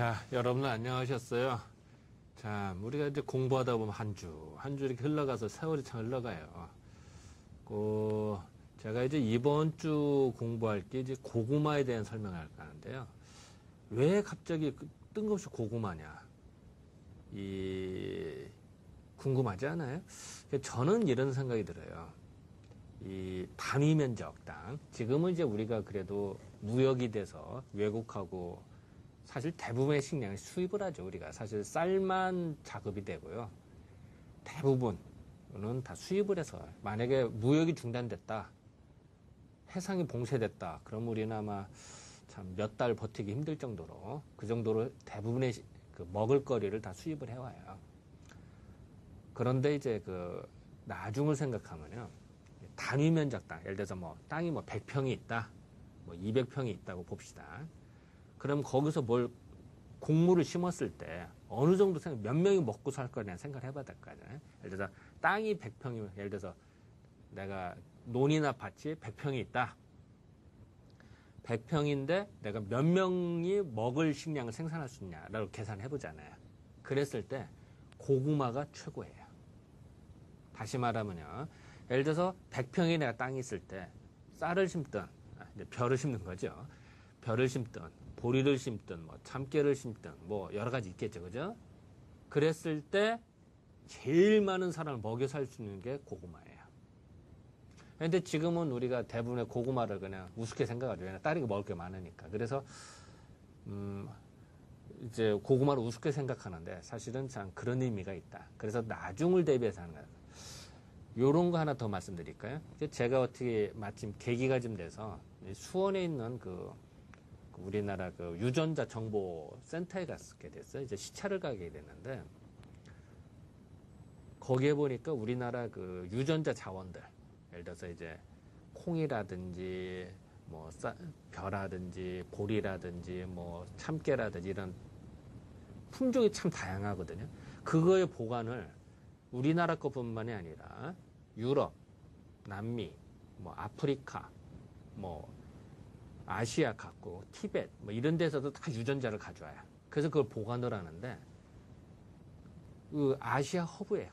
자, 여러분 안녕하셨어요? 자, 우리가 이제 공부하다 보면 한 주 이렇게 흘러가서 세월이 참 흘러가요. 제가 이제 이번 주 공부할 게 이제 고구마에 대한 설명을 할까 하는데요. 왜 갑자기 뜬금없이 고구마냐? 궁금하지 않아요? 저는 이런 생각이 들어요. 이 단위 면적 땅. 지금은 이제 우리가 그래도 무역이 돼서 외국하고 사실 대부분의 식량을 수입을 하죠. 우리가 사실 쌀만 작업이 되고요. 대부분은 다 수입을 해서 만약에 무역이 중단됐다, 해상이 봉쇄됐다, 그럼 우리는 아마 참 몇 달 버티기 힘들 정도로 그 정도로 대부분의 그 먹을거리를 다 수입을 해와요. 그런데 이제 그 나중을 생각하면요, 단위 면적 땅, 예를 들어서 뭐 땅이 뭐 100평이 있다, 뭐 200평이 있다고 봅시다. 그럼 거기서 곡물을 심었을 때 어느 정도 몇 명이 먹고 살 거냐 생각을 해봐야 될 거 아니에요. 예를 들어서 땅이 100평이면, 예를 들어서 내가 논이나 밭이 100평이 있다. 100평인데 내가 몇 명이 먹을 식량을 생산할 수 있냐라고 계산해 보잖아요. 그랬을 때 고구마가 최고예요. 다시 말하면요, 예를 들어서 100평이 내가 땅이 있을 때 쌀을 심든, 이제 벼를 심는 거죠. 벼를 심든, 보리를 심든, 뭐 참깨를 심든, 뭐 여러 가지 있겠죠, 그죠? 그랬을 때 제일 많은 사람을 먹여 살 수 있는 게 고구마예요. 근데 지금은 우리가 대부분의 고구마를 그냥 우습게 생각하죠. 왜냐면 딸이 먹을 게 많으니까. 그래서 이제 고구마를 우습게 생각하는데 사실은 참 그런 의미가 있다. 그래서 나중을 대비해서 하는 거예요. 요런 거 하나 더 말씀드릴까요? 제가 어떻게 마침 계기가 좀 돼서 수원에 있는 우리나라 그 유전자 정보 센터에 갔게 됐어요. 이제 시차를 가게 됐는데, 거기에 보니까 우리나라 그 유전자 자원들, 예를 들어서 이제 콩이라든지 뭐 벼라든지 보리라든지 뭐 참깨라든지 이런 품종이 참 다양하거든요. 그거의 보관을 우리나라 것뿐만이 아니라 유럽, 남미, 뭐 아프리카, 뭐 아시아 갖고 티벳 뭐 이런 데서도 다 유전자를 가져와요. 그래서 그걸 보관을 하는데, 그 아시아 허브예요.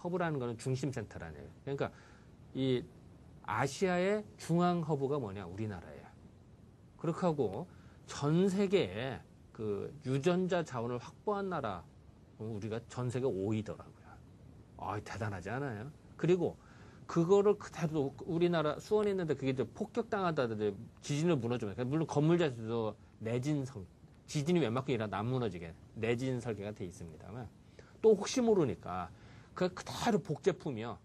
허브라는 거는 중심 센터라는 거예요. 그러니까 이 아시아의 중앙 허브가 뭐냐? 우리나라예요. 그렇게 하고 전 세계에 그 유전자 자원을 확보한 나라, 우리가 전 세계 5위더라고요. 대단하지 않아요? 그리고 그거를 그대로 우리나라 수원에 있는데 그게 이제 폭격당하다든지 지진을 무너지면, 물론 건물 자체도 지진이 웬만큼 일어나 안 무너지게 내진 설계가 돼 있습니다만, 또 혹시 모르니까 그 그대로 복제품이요.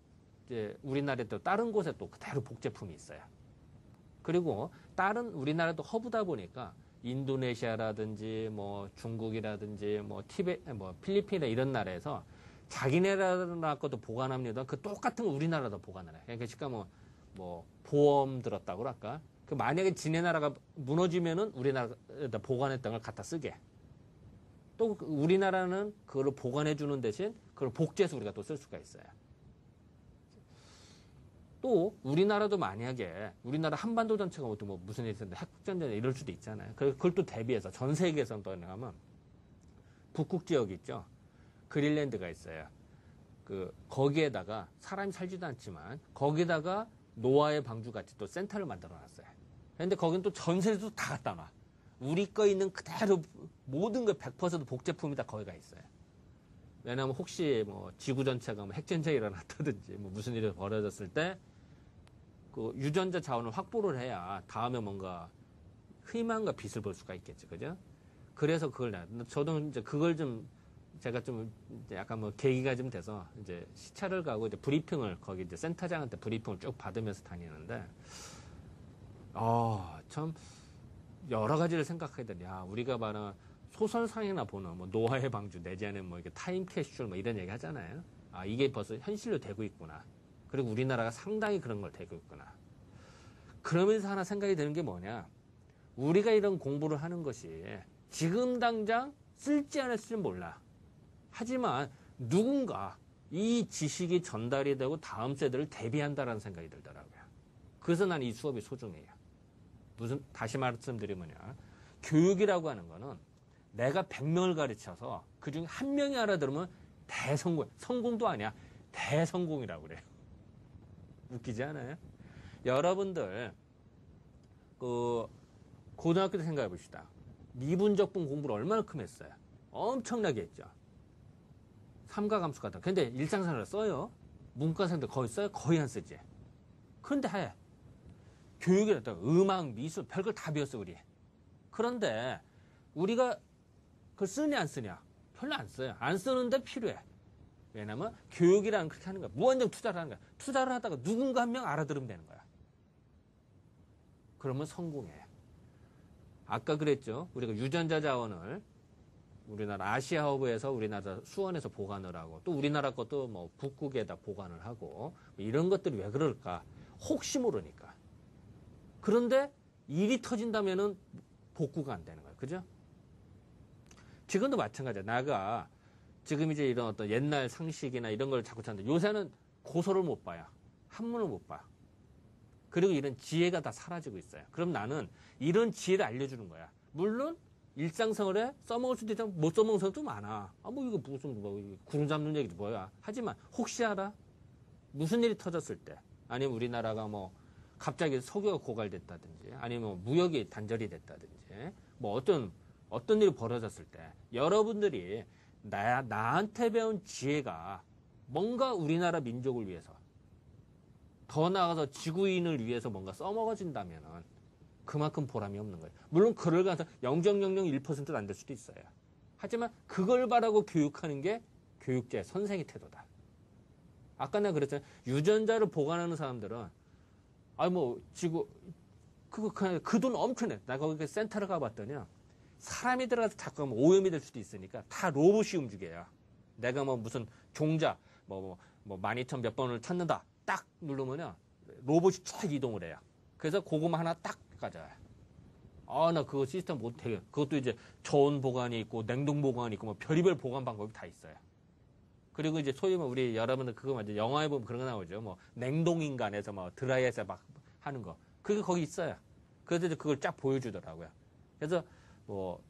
이제 우리나라에 또 다른 곳에 또 그대로 복제품이 있어요. 그리고 다른 우리나라도 허브다 보니까 인도네시아라든지 뭐 중국이라든지 뭐 티베트, 뭐 필리핀이나 이런 나라에서 자기네나라 것도 보관합니다. 그 똑같은 거 우리나라도 보관을 해. 그러니까 지금 뭐 보험 들었다고 그럴까? 그 만약에 지네 나라가 무너지면은 우리나라에다 보관했던 걸 갖다 쓰게. 또 우리나라는 그걸 보관해 주는 대신 그걸 복제해서 우리가 또 쓸 수가 있어요. 또 우리나라도 만약에 우리나라 한반도 전체가 뭐 무슨 일이 있었는데 핵전쟁 이럴 수도 있잖아요. 그걸 또 대비해서 전 세계에서 또 나가면 북극 지역 있죠. 그린랜드가 있어요. 거기에다가 사람이 살지도 않지만 거기다가 노아의 방주 같이 또 센터를 만들어 놨어요. 그런데 거긴 또 전 세계에서 다 갖다 놔. 우리 거 있는 그대로 모든 거 100% 복제품이 다 거기가 있어요. 왜냐하면 혹시 뭐 지구 전체가 뭐 핵전쟁이 일어났다든지 뭐 무슨 일이 벌어졌을 때 그 유전자 자원을 확보를 해야 다음에 뭔가 희망과 빛을 볼 수가 있겠죠. 그죠? 그래서 저도 이제 그걸 좀 제가 좀 약간 뭐 계기가 좀 돼서 이제 시차를 가고 이제 브리핑을 거기 이제 센터장한테 브리핑을 쭉 받으면서 다니는데, 참 여러 가지를 생각하게 되냐. 우리가 말하는 소설상이나 보는 뭐 노아의 방주 내지는 뭐 이게 타임 캐슐 뭐 이런 얘기 하잖아요. 이게 벌써 현실로 되고 있구나. 그리고 우리나라가 상당히 그런 걸 되고 있구나. 그러면서 하나 생각이 드는 게 뭐냐. 우리가 이런 공부를 하는 것이 지금 당장 쓸지 않을지 몰라. 하지만 누군가 이 지식이 전달이 되고 다음 세대를 대비한다라는 생각이 들더라고요. 그래서 난 이 수업이 소중해요. 다시 말씀드리면요. 교육이라고 하는 거는 내가 100명을 가르쳐서 그중에 한 명이 알아들으면 대성공, 성공도 아니야. 대성공이라고 그래요. 웃기지 않아요? 여러분들, 고등학교 때 생각해 봅시다. 미분적분 공부를 얼마나큼 했어요? 엄청나게 했죠. 삼가함수 같은 거. 근데 일상생활에 써요. 문과생들 거의 써요? 거의 안 쓰지. 그런데 해. 교육이라든가 음악, 미술, 별걸 다 배웠어, 우리. 그런데 우리가 그걸 쓰냐 안 쓰냐? 별로 안 써요. 안 쓰는데 필요해. 왜냐면 교육이라는 그렇게 하는 거야. 무한정 투자를 하는 거야. 투자를 하다가 누군가 한 명 알아들으면 되는 거야. 그러면 성공해. 아까 그랬죠. 우리가 유전자 자원을 우리나라 아시아허브에서 우리나라 수원에서 보관을 하고 또 우리나라 것도 뭐 북극에다 보관을 하고 이런 것들이 왜 그럴까? 혹시 모르니까. 그런데 일이 터진다면은 복구가 안 되는 거야. 그죠? 지금도 마찬가지야. 나가 지금 이제 이런 어떤 옛날 상식이나 이런 걸 자꾸 찾는데 요새는 고서를 못 봐요. 한문을 못 봐. 그리고 이런 지혜가 다 사라지고 있어요. 그럼 나는 이런 지혜를 알려주는 거야. 물론 일상생활에 써먹을 수도 있지만 못 써먹는 사람도 많아. 뭐 이거 무슨 구름 잡는 얘기도 뭐야. 하지만 혹시 알아? 무슨 일이 터졌을 때 아니면 우리나라가 뭐 갑자기 석유가 고갈됐다든지 아니면 뭐 무역이 단절이 됐다든지 뭐 어떤 일이 벌어졌을 때 여러분들이 나한테 배운 지혜가 뭔가 우리나라 민족을 위해서 더 나아가서 지구인을 위해서 뭔가 써먹어진다면은 그만큼 보람이 없는 거예요. 물론 그걸 가서 0.001%도 안 될 수도 있어요. 하지만 그걸 바라고 교육하는 게 교육자의 선생의 태도다. 아까 내가 그랬잖아요. 유전자를 보관하는 사람들은 그 돈 엄청 내. 나 거기 센터를 가봤더니요. 사람이 들어가서 자꾸 하면 오염이 될 수도 있으니까 다 로봇이 움직여요. 내가 뭐 무슨 종자, 12,000 몇 번을 찾는다. 딱 누르면요. 로봇이 쫙 이동을 해요. 그래서 고구마 하나 딱 가져와요. 나 그거 시스템 못해. 그것도 이제 저온 보관이 있고, 냉동 보관이 있고, 뭐 별의별 보관 방법이 다 있어요. 그리고 이제 소위 뭐 우리 여러분들 그거 맞죠? 영화에 보면 그런 거 나오죠. 뭐 냉동인간에서 뭐 드라이에서 막 하는 거. 그게 거기 있어요. 그래서 이제 그걸 쫙 보여주더라고요. 그래서 뭐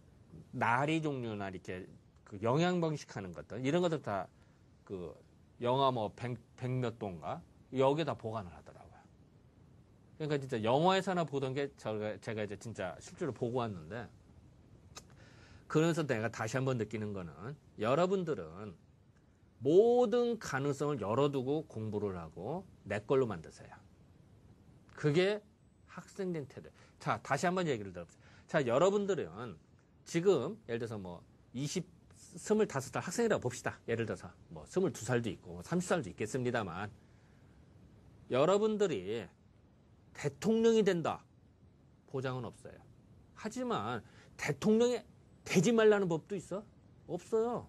나리 종류나 이렇게 그 영양방식 하는 것들 이런 것들 다 그 영하 뭐 100몇 도인가 여기에다 보관을 하더라고요. 그러니까 진짜 영화에서나 보던 게 제가 이제 진짜 실제로 보고 왔는데 그래서 내가 다시 한번 느끼는 거는 여러분들은 모든 가능성을 열어두고 공부를 하고 내 걸로 만드세요. 그게 학생된 태도. 자, 다시 한번 얘기를 들어보세요. 자, 여러분들은 지금 예를 들어서 뭐 25살 학생이라고 봅시다. 예를 들어서 뭐 22살도 있고 30살도 있겠습니다만 여러분들이 대통령이 된다. 보장은 없어요. 하지만 대통령이 되지 말라는 법도 있어? 없어요.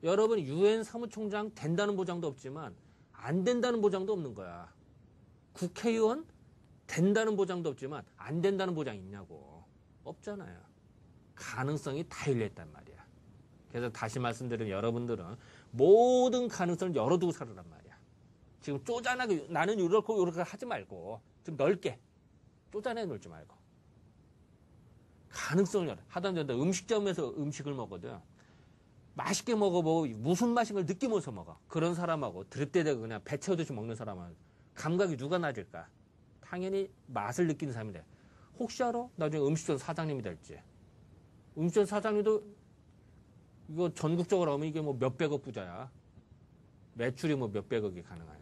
여러분 유엔 사무총장 된다는 보장도 없지만 안 된다는 보장도 없는 거야. 국회의원 된다는 보장도 없지만 안 된다는 보장이 있냐고. 없잖아요. 가능성이 다 열려있단 말이야. 그래서 다시 말씀드리면 여러분들은 모든 가능성을 열어두고 살으란 말이야. 지금 쪼잔하게 나는 이렇게 하지 말고 좀 넓게 쪼잔하게 놀지 말고 가능성을 열어. 하다못해 음식점에서 음식을 먹거든. 맛있게 먹어보고 무슨 맛인 걸 느끼면서 먹어. 그런 사람하고 드립대대고 그냥 배 채우듯이 먹는 사람은 감각이 누가 낮을까? 당연히 맛을 느끼는 사람이 돼. 혹시 알아? 나중에 음식점 사장님이 될지. 음식점 사장님도 이거 전국적으로 하면 이게 뭐 몇백억 부자야. 매출이 뭐 몇백억이 가능해요.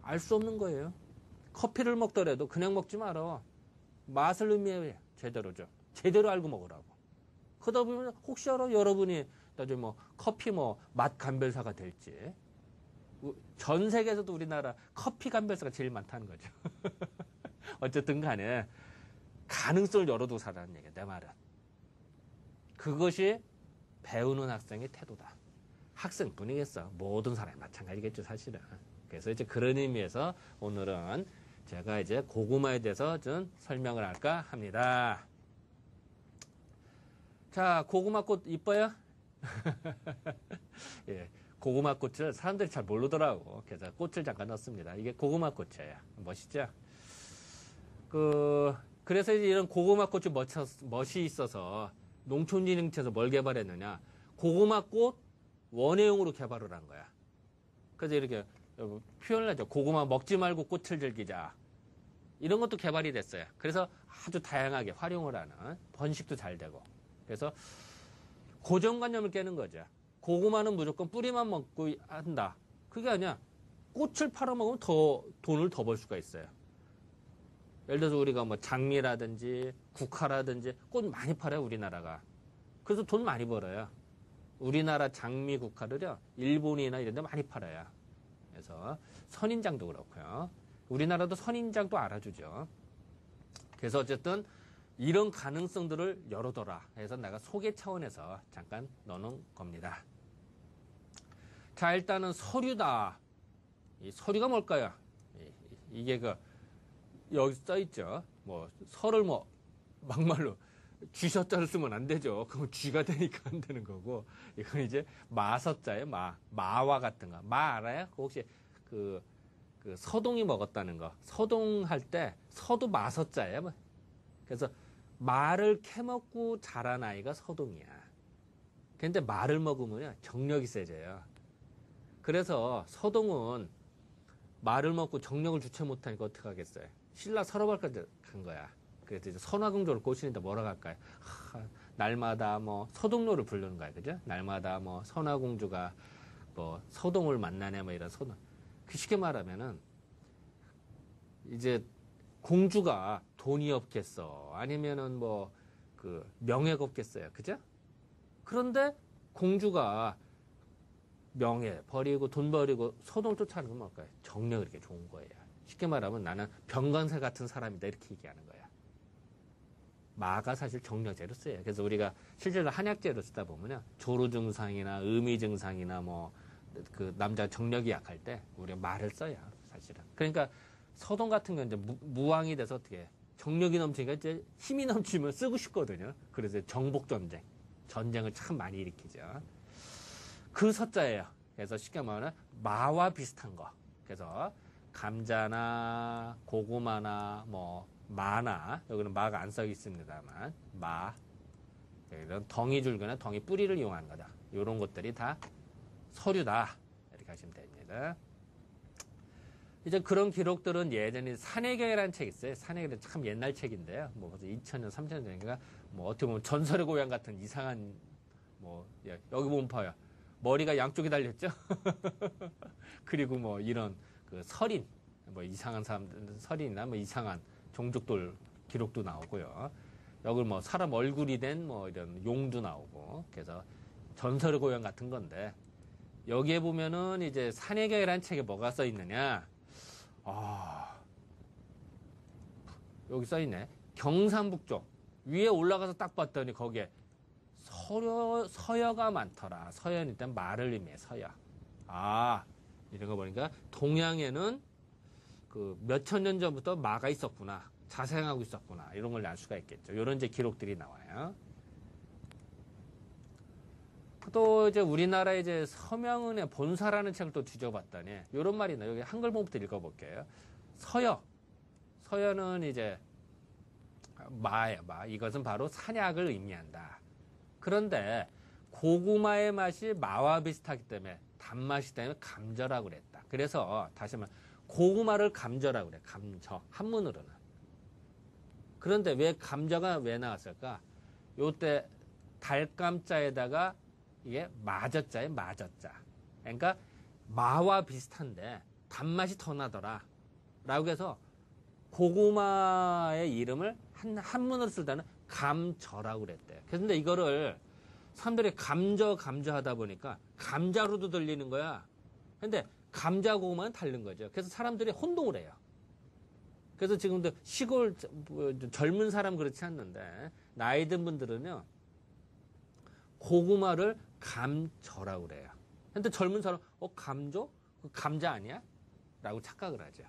알 수 없는 거예요. 커피를 먹더라도 그냥 먹지 마라. 맛을 의미해. 제대로죠. 제대로 알고 먹으라고. 그러다 보면 혹시 알아? 여러분이 나중에 뭐 커피 맛 감별사가 될지. 전 세계에서도 우리나라 커피 감별사가 제일 많다는 거죠. 어쨌든 간에 가능성을 열어두고 살라는 얘기야. 내 말은. 그것이 배우는 학생의 태도다. 학생뿐이겠어. 모든 사람이 마찬가지겠죠, 사실은. 그래서 이제 그런 의미에서 오늘은 제가 이제 고구마에 대해서 좀 설명을 할까 합니다. 자, 고구마꽃 이뻐요? 예, 고구마꽃을 사람들이 잘 모르더라고. 그래서 꽃을 잠깐 넣었습니다. 이게 고구마꽃이에요. 멋있죠? 그래서 이런 고구마꽃이 멋이 있어서 농촌진흥청에서 뭘 개발했느냐? 고구마꽃 원예용으로 개발을 한 거야. 그래서 이렇게 표현을 하죠. 고구마 먹지 말고 꽃을 즐기자. 이런 것도 개발이 됐어요. 그래서 아주 다양하게 활용을 하는, 번식도 잘 되고. 그래서 고정관념을 깨는 거죠. 고구마는 무조건 뿌리만 먹고 한다. 그게 아니야. 꽃을 팔아먹으면 돈을 더 벌 수가 있어요. 예를 들어서 우리가 뭐 장미라든지 국화라든지 꽃 많이 팔아요, 우리나라가. 그래서 돈 많이 벌어요. 우리나라 장미 국화를요, 일본이나 이런 데 많이 팔아요. 그래서 선인장도 그렇고요. 우리나라도 선인장도 알아주죠. 그래서 어쨌든 이런 가능성들을 열어둬라 해서 내가 소개 차원에서 잠깐 넣어놓은 겁니다. 자, 일단은 서류다. 이 서류가 뭘까요? 이게 여기 써있죠. 뭐 서를 막말로 쥐서자를 쓰면 안 되죠. 그럼 쥐가 되니까 안 되는 거고. 이건 이제 마서자예요. 마와 같은 거. 마 알아요? 혹시 그 서동이 먹었다는 거. 서동할 때 서도 마서자예요. 그래서 말을 캐먹고 자란 아이가 서동이야. 근데 말을 먹으면 정력이 세져요. 그래서 서동은 말을 먹고 정력을 주체 못하니까 어떻게 하겠어요? 신라 서러발까지 간 거야. 그래서 이제 선화공주를 꼬시는데 뭐라고 할까요? 날마다 뭐 서동료를 부르는 거야. 그죠? 날마다 뭐 선화공주가 뭐 서동을 만나네 뭐 이런 서동. 쉽게 말하면은 이제 공주가 돈이 없겠어. 아니면은 뭐 명예가 없겠어요. 그죠? 그런데 공주가 명예 버리고 돈 버리고 서동 쫓아가는 건 뭘까요? 정력이 이렇게 좋은 거예요. 쉽게 말하면 나는 병간세 같은 사람이다 이렇게 얘기하는 거야. 마가 사실 정력제로 써요. 그래서 우리가 실제로 한약제로 쓰다 보면요. 조루 증상이나 음이 증상이나 뭐 남자 정력이 약할 때 우리가 마를 써요. 사실은. 그러니까 서동 같은 건 이제 무왕이 돼서 어떻게 정력이 넘치니까 이제 힘이 넘치면 쓰고 싶거든요. 그래서 정복 전쟁을 참 많이 일으키죠. 그 서자예요. 그래서 쉽게 말하면 마와 비슷한 거. 그래서 감자나 고구마나 뭐 마나 여기는 마가 안 써 있습니다만 마 이런 덩이줄기나 덩이 뿌리를 이용한 거다. 이런 것들이 다 서류다. 이렇게 하시면 됩니다. 이제 그런 기록들은 예전에 산해경이라는 책이 있어요. 산해경은 참 옛날 책인데요. 뭐 벌써 2000년, 3000년 전인가 뭐 어떻게 보면 전설의 고향 같은 이상한 뭐 여기 보면 봐요. 머리가 양쪽에 달렸죠. 그리고 뭐 이런 설인, 뭐 이상한 사람들 설인이나 뭐 이상한 종족들 기록도 나오고요. 여기 뭐 사람 얼굴이 된 뭐 이런 용도 나오고. 그래서 전설의 고향 같은 건데 여기에 보면은 이제 산해경이라는 책에 뭐가 써 있느냐? 여기 써 있네. 경상북쪽 위에 올라가서 딱 봤더니 거기에 서여가 많더라. 서여는 일단 말을 의미해, 서여. 이런 거 보니까 동양에는 몇천 년 전부터 마가 있었구나. 자생하고 있었구나. 이런 걸 알 수가 있겠죠. 이런 이제 기록들이 나와요. 또 이제 우리나라 이제 서명은의 본사라는 책을 또 뒤져봤더니 이런 말이 나요. 여기 한글본부터 읽어볼게요. 서여는 이제 마예요, 마. 이것은 바로 산약을 의미한다. 그런데 고구마의 맛이 마와 비슷하기 때문에 단맛이 때문에 감저라고 그랬다. 그래서 다시 말하면 고구마를 감저라고 그래. 감저. 한문으로는. 그런데 왜 감저가 왜 나왔을까? 요때 달감자에다가 이게 마저자에 마저자. 그러니까 마와 비슷한데 단맛이 더 나더라. 라고 해서 고구마의 이름을 한문으로 쓸 때는 감저라고 그랬대요. 그런데 이거를 사람들이 감저 하다 보니까 감자로도 들리는 거야. 근데 감자 고구마는 다른 거죠. 그래서 사람들이 혼동을 해요. 그래서 지금도 시골 젊은 사람 그렇지 않는데 나이 든 분들은요. 고구마를 감저라고 그래요. 근데 젊은 사람 감저? 감자 아니야? 라고 착각을 하죠.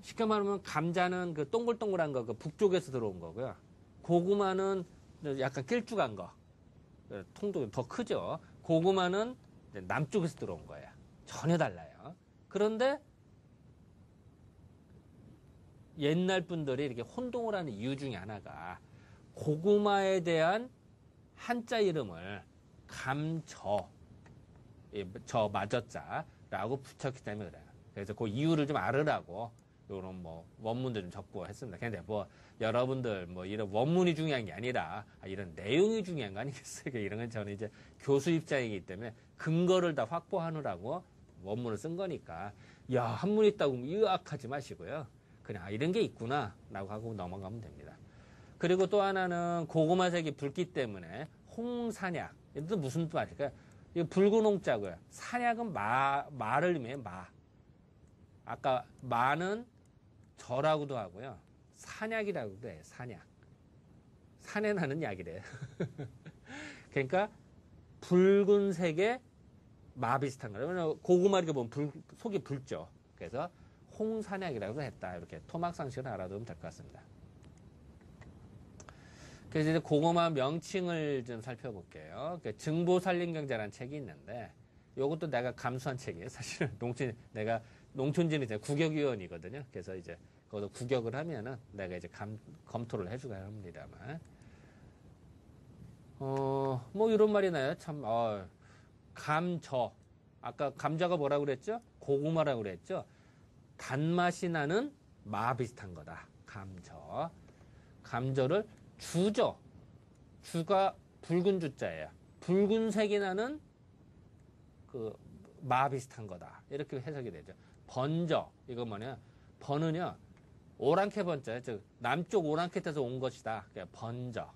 쉽게 말하면 감자는 그 동글동글한 거, 그 북쪽에서 들어온 거고요. 고구마는 약간 길쭉한 거, 통도 더 크죠. 고구마는 남쪽에서 들어온 거예요. 전혀 달라요. 그런데 옛날 분들이 이렇게 혼동을 하는 이유 중에 하나가 고구마에 대한 한자 이름을 감저, 저 맞었자라고 붙였기 때문에 그래요. 그래서 그 이유를 좀 알으라고 요런 뭐 원문도 좀 적고 했습니다. 근데 뭐 여러분들 뭐 이런 원문이 중요한 게 아니라 이런 내용이 중요한 거 아니겠어요? 이런 건 저는 이제 교수 입장이기 때문에 근거를 다 확보하느라고 원문을 쓴 거니까 야, 한문 있다고 의아하지 마시고요. 그냥 이런 게 있구나 라고 하고 넘어가면 됩니다. 그리고 또 하나는 고구마색이 붉기 때문에 홍산약. 이것도 무슨 말일까요? 이거 붉은 홍자고요. 산약은 마를 의미해요. 마. 아까 마는 저라고도 하고요. 산약이라고도 해요. 산약. 산에 나는 약이래요. 그러니까 붉은색의 마 비슷한 거예요. 고구마 이렇게 보면 속이 붉죠. 그래서 홍산약이라고 했다. 이렇게 토막상식을 알아두면 될 것 같습니다. 그래서 이제 고구마 명칭을 좀 살펴볼게요. 증보살림경제라는 책이 있는데 이것도 내가 감수한 책이에요. 사실은 내가 농촌진흥 국역위원이거든요. 그래서 이제 그것도 국역을 하면은 내가 이제 검토를 해주고야 합니다만. 뭐 이런 말이 나요. 참, 감저. 아까 감자가 뭐라고 그랬죠? 고구마라고 그랬죠? 단맛이 나는 마 비슷한 거다. 감저. 감저를 주죠. 주가 붉은 주자예요. 붉은색이 나는 그 마 비슷한 거다. 이렇게 해석이 되죠. 번저. 이거 뭐냐? 번은요. 오랑캐 번자예요. 즉 남쪽 오랑캐 에서 온 것이다. 그러니까 번저.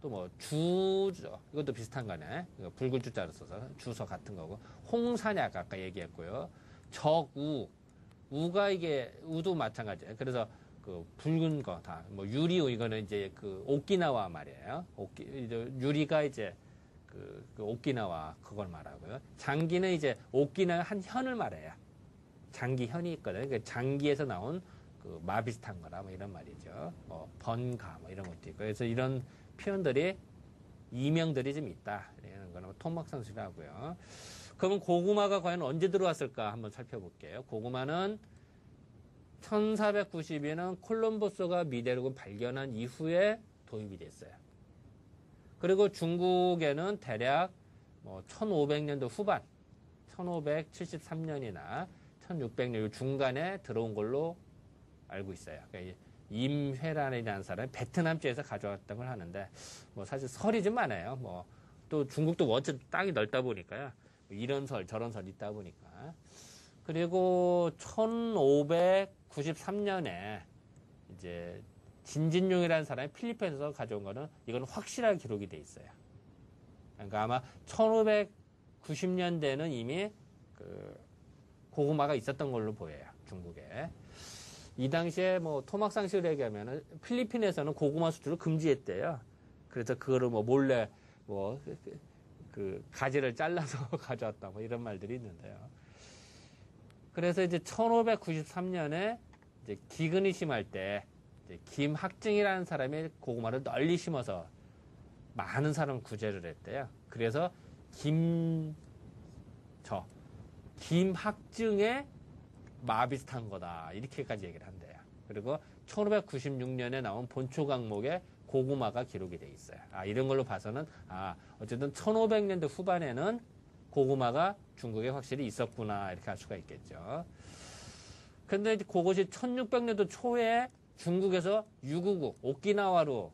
또 뭐 주저. 이것도 비슷한 거네. 붉은 주자를 써서 주서 같은 거고. 홍산약 아까 얘기했고요. 적우. 우가 이게 우도 마찬가지예요. 그래서 그 붉은 거 다 뭐 유리우 이거는 이제 그 오키나와 말이에요. 유리가 이제 그 오키나와 그걸 말하고요. 장기는 이제 오키나와 한 현을 말해요. 장기 현이 있거든요. 그 장기에서 나온 그 마 비슷한 거라 뭐 이런 말이죠. 뭐 번가 뭐 이런 것도 있고. 그래서 이런 표현들이 이명들이 좀 있다. 이런 거는 토막상식이라고요. 그러면 고구마가 과연 언제 들어왔을까 한번 살펴볼게요. 고구마는 1492년 콜럼버스가 미대륙을 발견한 이후에 도입이 됐어요. 그리고 중국에는 대략 뭐 1500년도 후반, 1573년이나 1600년 중간에 들어온 걸로 알고 있어요. 그러니까 임회란이라는 사람이 베트남지에서 가져왔던 걸 하는데, 뭐 사실 설이 좀 많아요. 뭐 또 중국도 원체 땅이 넓다 보니까요. 이런 설, 저런 설 있다 보니까. 그리고 1593년에 이제 진진용이라는 사람이 필리핀에서 가져온 거는 이건 확실하게 기록이 돼 있어요. 그러니까 아마 1590년대는 이미 그 고구마가 있었던 걸로 보여요. 중국에. 이 당시에 뭐 토막상식을 얘기하면은 필리핀에서는 고구마 수출을 금지했대요. 그래서 그거를 뭐 몰래 뭐 그 가지를 잘라서 가져왔다 뭐 이런 말들이 있는데요. 그래서 이제 1593년에 이제 기근이 심할 때 이제 김학증이라는 사람이 고구마를 널리 심어서 많은 사람을 구제를 했대요. 그래서 김학증의 마 비슷한 거다. 이렇게까지 얘기를 한대요. 그리고 1596년에 나온 본초 강목에 고구마가 기록이 돼 있어요. 이런 걸로 봐서는 어쨌든 1500년대 후반에는 고구마가 중국에 확실히 있었구나 이렇게 할 수가 있겠죠. 근데 이제 그것이 1600년도 초에 중국에서 유구국 오키나와로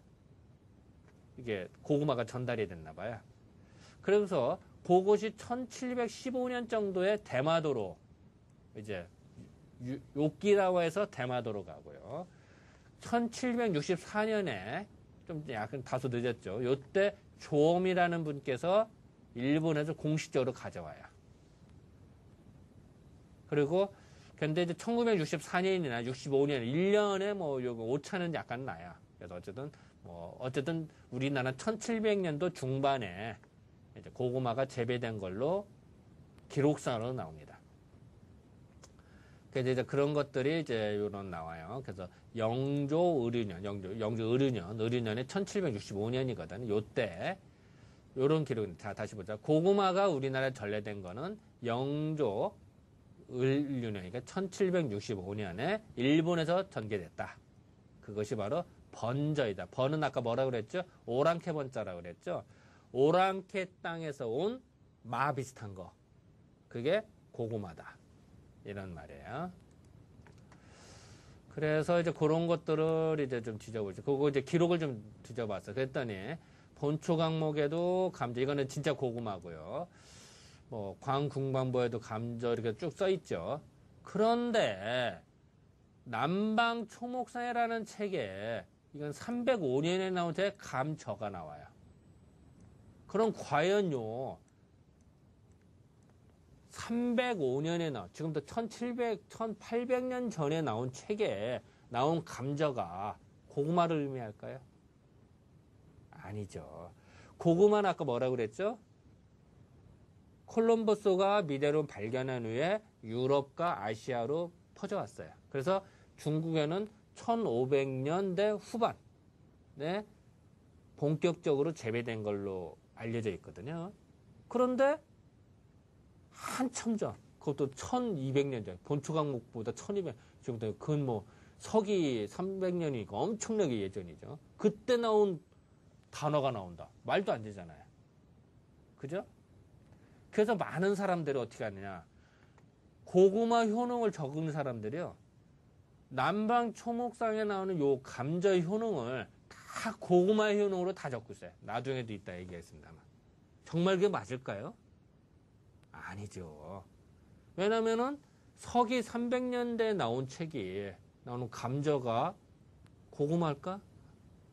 이게 고구마가 전달이 됐나 봐요. 그래서 그것이 1715년 정도에 대마도로 이제 오키나와에서 대마도로 가고요. 1764년에 좀 약간 다소 늦었죠. 요때 조엄이라는 분께서 일본에서 공식적으로 가져와요. 그리고 근데 이제 1964년이나 65년 1년에 뭐 요거 오차는 약간 나요. 그래서 어쨌든 우리나라 1700년도 중반에 이제 고구마가 재배된 걸로 기록상으로 나옵니다. 그래서 이제 그런 것들이 이제 요런 나와요. 그래서 영조 의류년에 1765년이거든. 요때 요런 기록. 자, 다시 보자. 고구마가 우리나라에 전래된 거는 영조 을류년, 그러니까 1765년에 일본에서 전개됐다. 그것이 바로 번저이다. 번은 아까 뭐라 그랬죠? 오랑캐 번자라 그랬죠? 오랑캐 땅에서 온 마 비슷한 거. 그게 고구마다. 이런 말이에요. 그래서 이제 그런 것들을 이제 좀 뒤져보죠. 그거 이제 기록을 좀 뒤져봤어. 그랬더니 본초 강목에도 감저, 이거는 진짜 고구마고요. 뭐 광궁방보에도 감저 이렇게 쭉 써 있죠. 그런데 남방 초목상이라는 책에 이건 305년에 나온 책에 감저가 나와요. 그럼 과연요 305년에 나온, 지금부터 1700, 1800년 전에 나온 책에 나온 감저가 고구마를 의미할까요? 아니죠. 고구마는 아까 뭐라고 그랬죠? 콜럼버스가 미대로 발견한 후에 유럽과 아시아로 퍼져왔어요. 그래서 중국에는 1500년대 후반에 본격적으로 재배된 걸로 알려져 있거든요. 그런데 한참 전, 그것도 1200년 전, 본초강목보다 1200, 지금부터 그건 뭐 서기 300년이니까 엄청나게 예전이죠. 그때 나온 단어가 나온다. 말도 안 되잖아요. 그죠? 그래서 많은 사람들이 어떻게 하느냐. 고구마 효능을 적은 사람들이요. 남방 초목상에 나오는 요 감저 효능을 다 고구마 효능으로 다 적고 있어요. 나중에도 있다 얘기했습니다만. 정말 그게 맞을까요? 아니죠. 왜냐면은 서기 300년대에 나온 책이 나오는 감저가 고구마일까?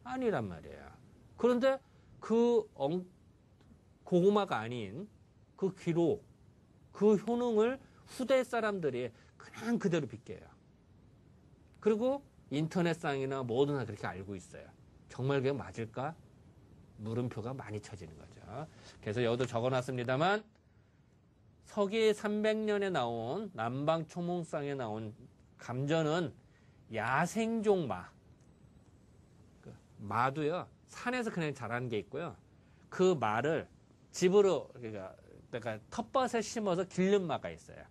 아니란 말이에요. 그런데 그 고구마가 아닌 그 기록, 그 효능을 후대 사람들이 그냥 그대로 빗겨요. 그리고 인터넷상이나 뭐든 다 그렇게 알고 있어요. 정말 그게 맞을까? 물음표가 많이 쳐지는 거죠. 그래서 여기도 적어놨습니다만 서기 300년에 나온 남방 초목상에 나온 감저는 야생종 마. 마도요. 산에서 그냥 자라는 게 있고요. 그 마를 집으로 그러니까 텃밭에 심어서 기른 마가 있어요.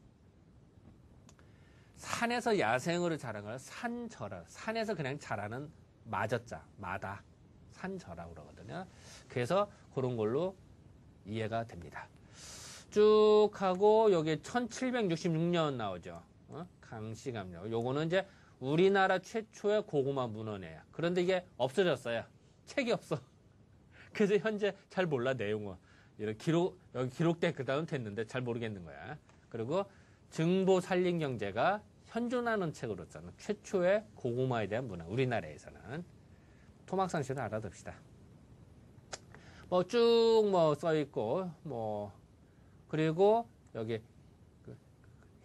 산에서 야생으로 자란 걸 산저라. 산에서 그냥 자라는 마저자, 마다. 산저라고 그러거든요. 그래서 그런 걸로 이해가 됩니다. 쭉 하고 여기 1766년 나오죠. 강씨감요. 요거는 이제 우리나라 최초의 고구마 문헌이에요. 그런데 이게 없어졌어요. 책이 없어. 그래서 현재 잘 몰라 내용은. 이런 여기 기록돼 그다음 됐는데 잘 모르겠는 거야. 그리고 증보 살림 경제가 현존하는 책으로서는 최초의 고구마에 대한 문헌. 우리나라에서는 토막상 씨는 알아둡시다. 뭐 쭉 뭐 써 있고 뭐 그리고 여기 그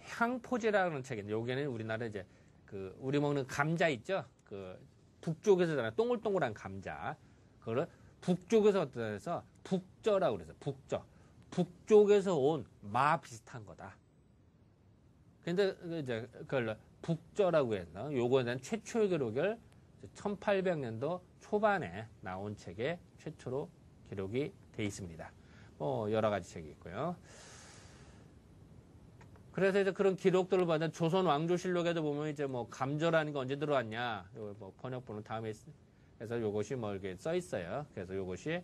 향포지라는 책인데 여기는 우리나라 이제 그 우리 먹는 감자 있죠? 그 북쪽에서 자라는 동글동글한 감자. 그거를 북쪽에서 어떠해서 북저라고 그래서 북저. 북쪽에서 온 마 비슷한 거다. 근데 이제 그걸 북저라고 했나? 요거에 대한 최초의 기록을 1800년도 초반에 나온 책에 최초로 기록이 돼 있습니다. 뭐 여러 가지 책이 있고요. 그래서 이제 그런 기록들을 보면 조선 왕조실록에도 보면 이제 뭐 감저라는 게 언제 들어왔냐? 요 뭐 번역본은 다음에 그래서 요것이 뭐 이렇게 써 있어요. 그래서 요것이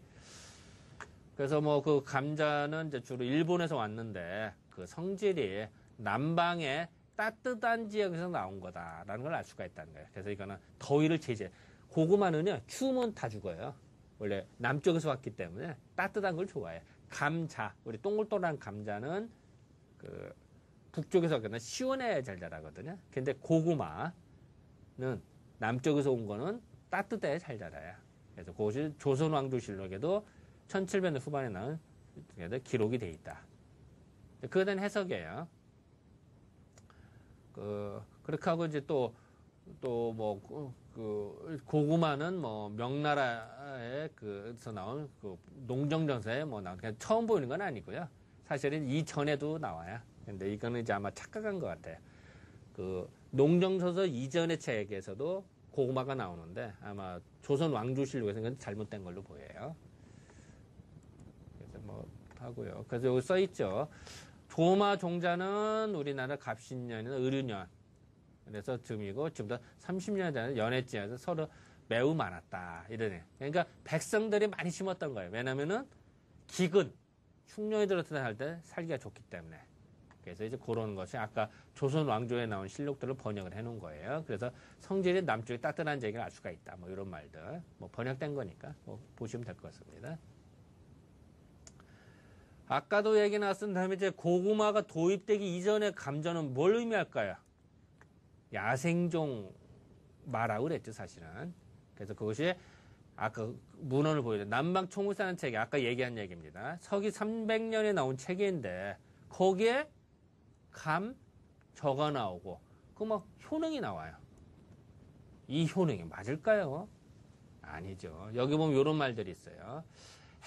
그래서 뭐 그 감자는 이제 주로 일본에서 왔는데 그 성질이 남방의 따뜻한 지역에서 나온 거다라는 걸 알 수가 있다는 거예요. 그래서 이거는 더위를 제재. 고구마는요 추우면 다 죽어요. 원래 남쪽에서 왔기 때문에 따뜻한 걸 좋아해요. 감자, 우리 동글동글한 감자는 그 북쪽에서 왔거나 시원해야 잘 자라거든요. 근데 고구마는 남쪽에서 온 거는 따뜻해야 잘 자라요. 그래서 그것이 조선왕조실록에도 1700년 후반에 나온 기록이 돼 있다. 그에 대한 해석이에요. 그렇게 하고 이제 또 뭐 고구마는 뭐 명나라에 그서 나온 그 농정전서에 뭐 나온 그냥 처음 보이는 건 아니고요. 사실은 이전에도 나와요. 근데 이거는 이제 아마 착각한 것 같아요. 그 농정서서 이전의 책에서도 고구마가 나오는데 아마 조선 왕조실록에서는 잘못된 걸로 보여요. 그래서 뭐 하고요. 그래서 여기 써 있죠. 조마 종자는 우리나라 갑신년이나 을유년. 그래서 즈음이고 지금부터 30년 전에 연해지에서 서로 매우 많았다. 이러네. 그러니까 백성들이 많이 심었던 거예요. 왜냐면은 기근, 흉년이 들어서 할 때 살기가 좋기 때문에. 그래서 이제 그런 것이 아까 조선 왕조에 나온 실록들을 번역을 해 놓은 거예요. 그래서 성질이 남쪽이 따뜻한 얘기를 알 수가 있다. 뭐 이런 말들. 뭐 번역된 거니까 뭐 보시면 될 것 같습니다. 아까도 얘기 나왔던 다음에 이제 고구마가 도입되기 이전의 감전은 뭘 의미할까요? 야생종 마라고 그랬죠, 사실은. 그래서 그것이 아까 문헌을 보여드린 남방총무사라는 책이 아까 얘기한 얘기입니다. 서기 300년에 나온 책인데 거기에 감, 저가 나오고 그 막 효능이 나와요. 이 효능이 맞을까요? 아니죠. 여기 보면 이런 말들이 있어요.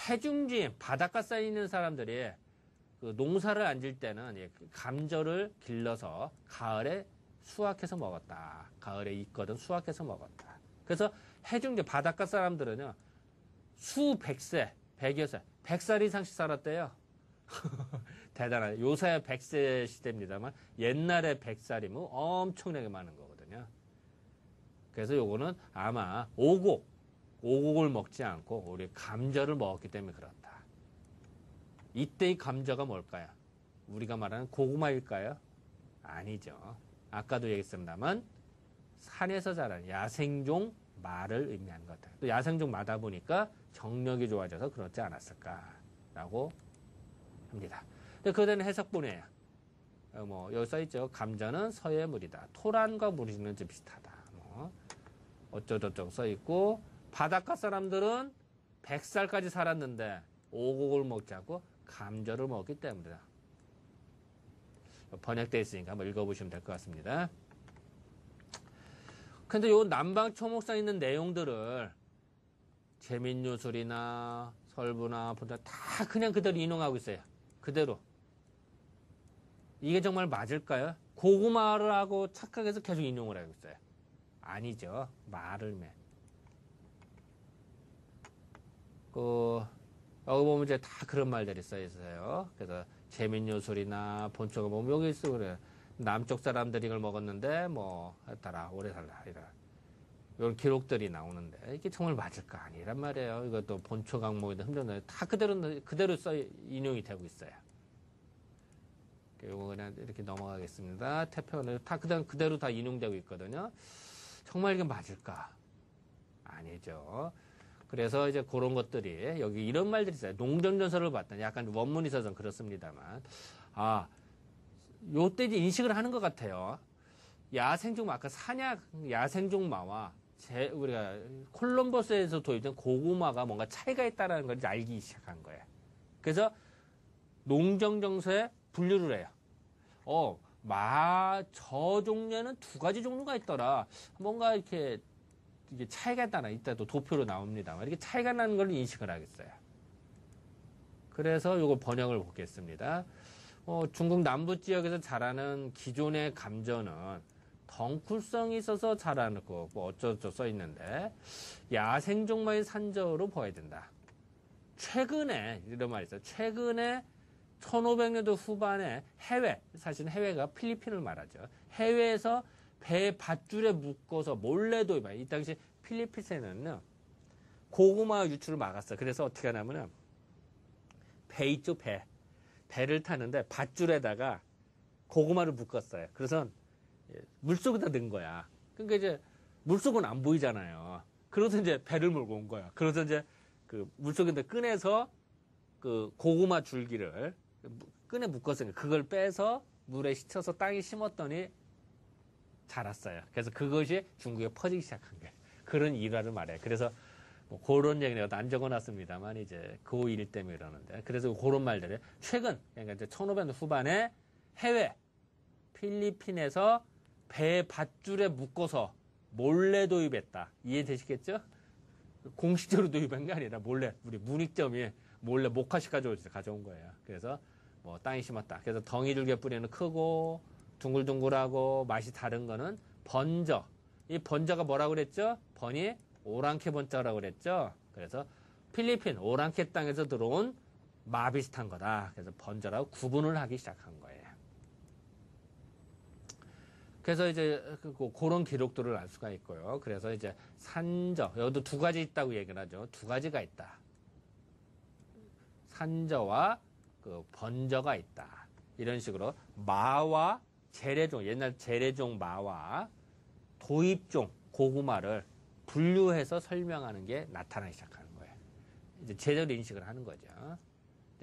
해중지 바닷가 쌓여 있는 사람들이 그 농사를 안 질 때는 감절을 길러서 가을에 수확해서 먹었다. 가을에 있거든 수확해서 먹었다. 그래서 해중지 바닷가 사람들은요 수백세, 백여 세, 100살 이상씩 살았대요. 대단하죠. 요새 100세 시대입니다만 옛날에 100살이면 엄청나게 많은 거거든요. 그래서 요거는 아마 오곡을 먹지 않고 우리 감절을 먹었기 때문에 그렇다. 이때의 감절가 뭘까요? 우리가 말하는 고구마일까요? 아니죠. 아까도 얘기했습니다만 산에서 자란 야생종 말을 의미하는 것 같아요. 또 야생종 마다 보니까 정력이 좋아져서 그렇지 않았을까라고 합니다. 근데 그에 대한 해석본이에요. 뭐 여기 써있죠. 감자는 서해의 물이다. 토란과 물이는 좀 비슷하다. 뭐 어쩌저쩌고 써있고 바닷가 사람들은 100살까지 살았는데 오곡을 먹지 않고 감절을 먹기 때문이다. 번역되어 있으니까 한번 읽어보시면 될 것 같습니다. 근데 요 남방초목상에 있는 내용들을 재민요술이나 설부나 보다 다 그냥 그대로 인용하고 있어요. 그대로. 이게 정말 맞을까요? 고구마를 하고 착각해서 계속 인용을 하고 있어요. 아니죠. 말을 여기 보면 이제 다 그런 말들이 써 있어요. 그래서 재민요술이나 본초가 보면 여기 있어 그래요. 남쪽 사람들이 이걸 먹었는데 뭐 했더라 오래 살라 이런 기록들이 나오는데 이게 정말 맞을까 아니란 말이에요. 이것도 본초 강목인데 흠정도 다 그대로 인용이 되고 있어요. 이거 그냥 이렇게 넘어가겠습니다. 태평은 다 그대로 다 인용되고 있거든요. 정말 이게 맞을까? 아니죠. 그래서 이제 그런 것들이 여기 이런 말들이 있어요. 농정전설을 봤더니 약간 원문이 있어서 그렇습니다만 요때 이제 인식을 하는 것 같아요. 야생종마 아까 야생종마와 우리가 콜럼버스에서 도입된 고구마가 뭔가 차이가 있다는 걸 이제 알기 시작한 거예요. 그래서 농정정서에 분류를 해요. 저 종류에는 두 가지 종류가 있더라. 뭔가 이게 차이가 있다나 이따도 도표로 나옵니다만 이렇게 차이가 나는 걸 인식을 하겠어요. 그래서 이거 번역을 보겠습니다. 중국 남부 지역에서 자라는 기존의 감전은 덩쿨성이 있어서 자라는 거, 뭐 어쩌고저쩌고 써 있는데, 야생종마의 산저로 보아야 된다. 최근에, 이런 말이 있어요. 최근에 1500년도 후반에 사실 해외가 필리핀을 말하죠. 해외에서 배 밧줄에 묶어서 몰래 도입해요. 이 당시 필리핀에는요, 고구마 유출을 막았어요. 그래서 어떻게 하냐면은, 배 있죠, 배를 타는데 밧줄에다가 고구마를 묶었어요. 그래서 물속에다 넣은 거야. 그러니까 이제 물속은 안 보이잖아요. 그래서 이제 배를 몰고 온 거야. 그래서 이제 그 물속에다 꺼내서 그 고구마 줄기를 끈에 묶었으니까 그걸 빼서 물에 씻어서 땅에 심었더니 자랐어요. 그래서 그것이 중국에 퍼지기 시작한 거예요. 그런 일화를 말해요. 그래서 뭐 그런 얘기는 안 적어놨습니다만 이제 그 일 때문에 이러는데 그래서 그런 말들을 최근 그러니까 이제 1500년 후반에 해외 필리핀에서 배 밧줄에 묶어서 몰래 도입했다. 이해되시겠죠? 공식적으로 도입한 게 아니라 몰래 우리 문익점이 몰래 목화식 가져온 거예요. 그래서 뭐 땅에 심었다. 그래서 덩이줄기 뿌리는 크고 둥글둥글하고 맛이 다른 거는 번저. 이 번저가 뭐라고 그랬죠? 번이 오랑캐 번자라고 그랬죠. 그래서 필리핀 오랑캐 땅에서 들어온 마 비슷한 거다. 그래서 번저라고 구분을 하기 시작한 거예요. 그래서 이제 그런 기록들을 알 수가 있고요. 그래서 이제 산저, 여기도 두 가지 있다고 얘기를 하죠. 두 가지가 있다. 산저와 그 번저가 있다. 이런 식으로 마와 재래종, 옛날 재래종 마와 도입종 고구마를 분류해서 설명하는 게 나타나기 시작하는 거예요. 이제 제대로 인식을 하는 거죠.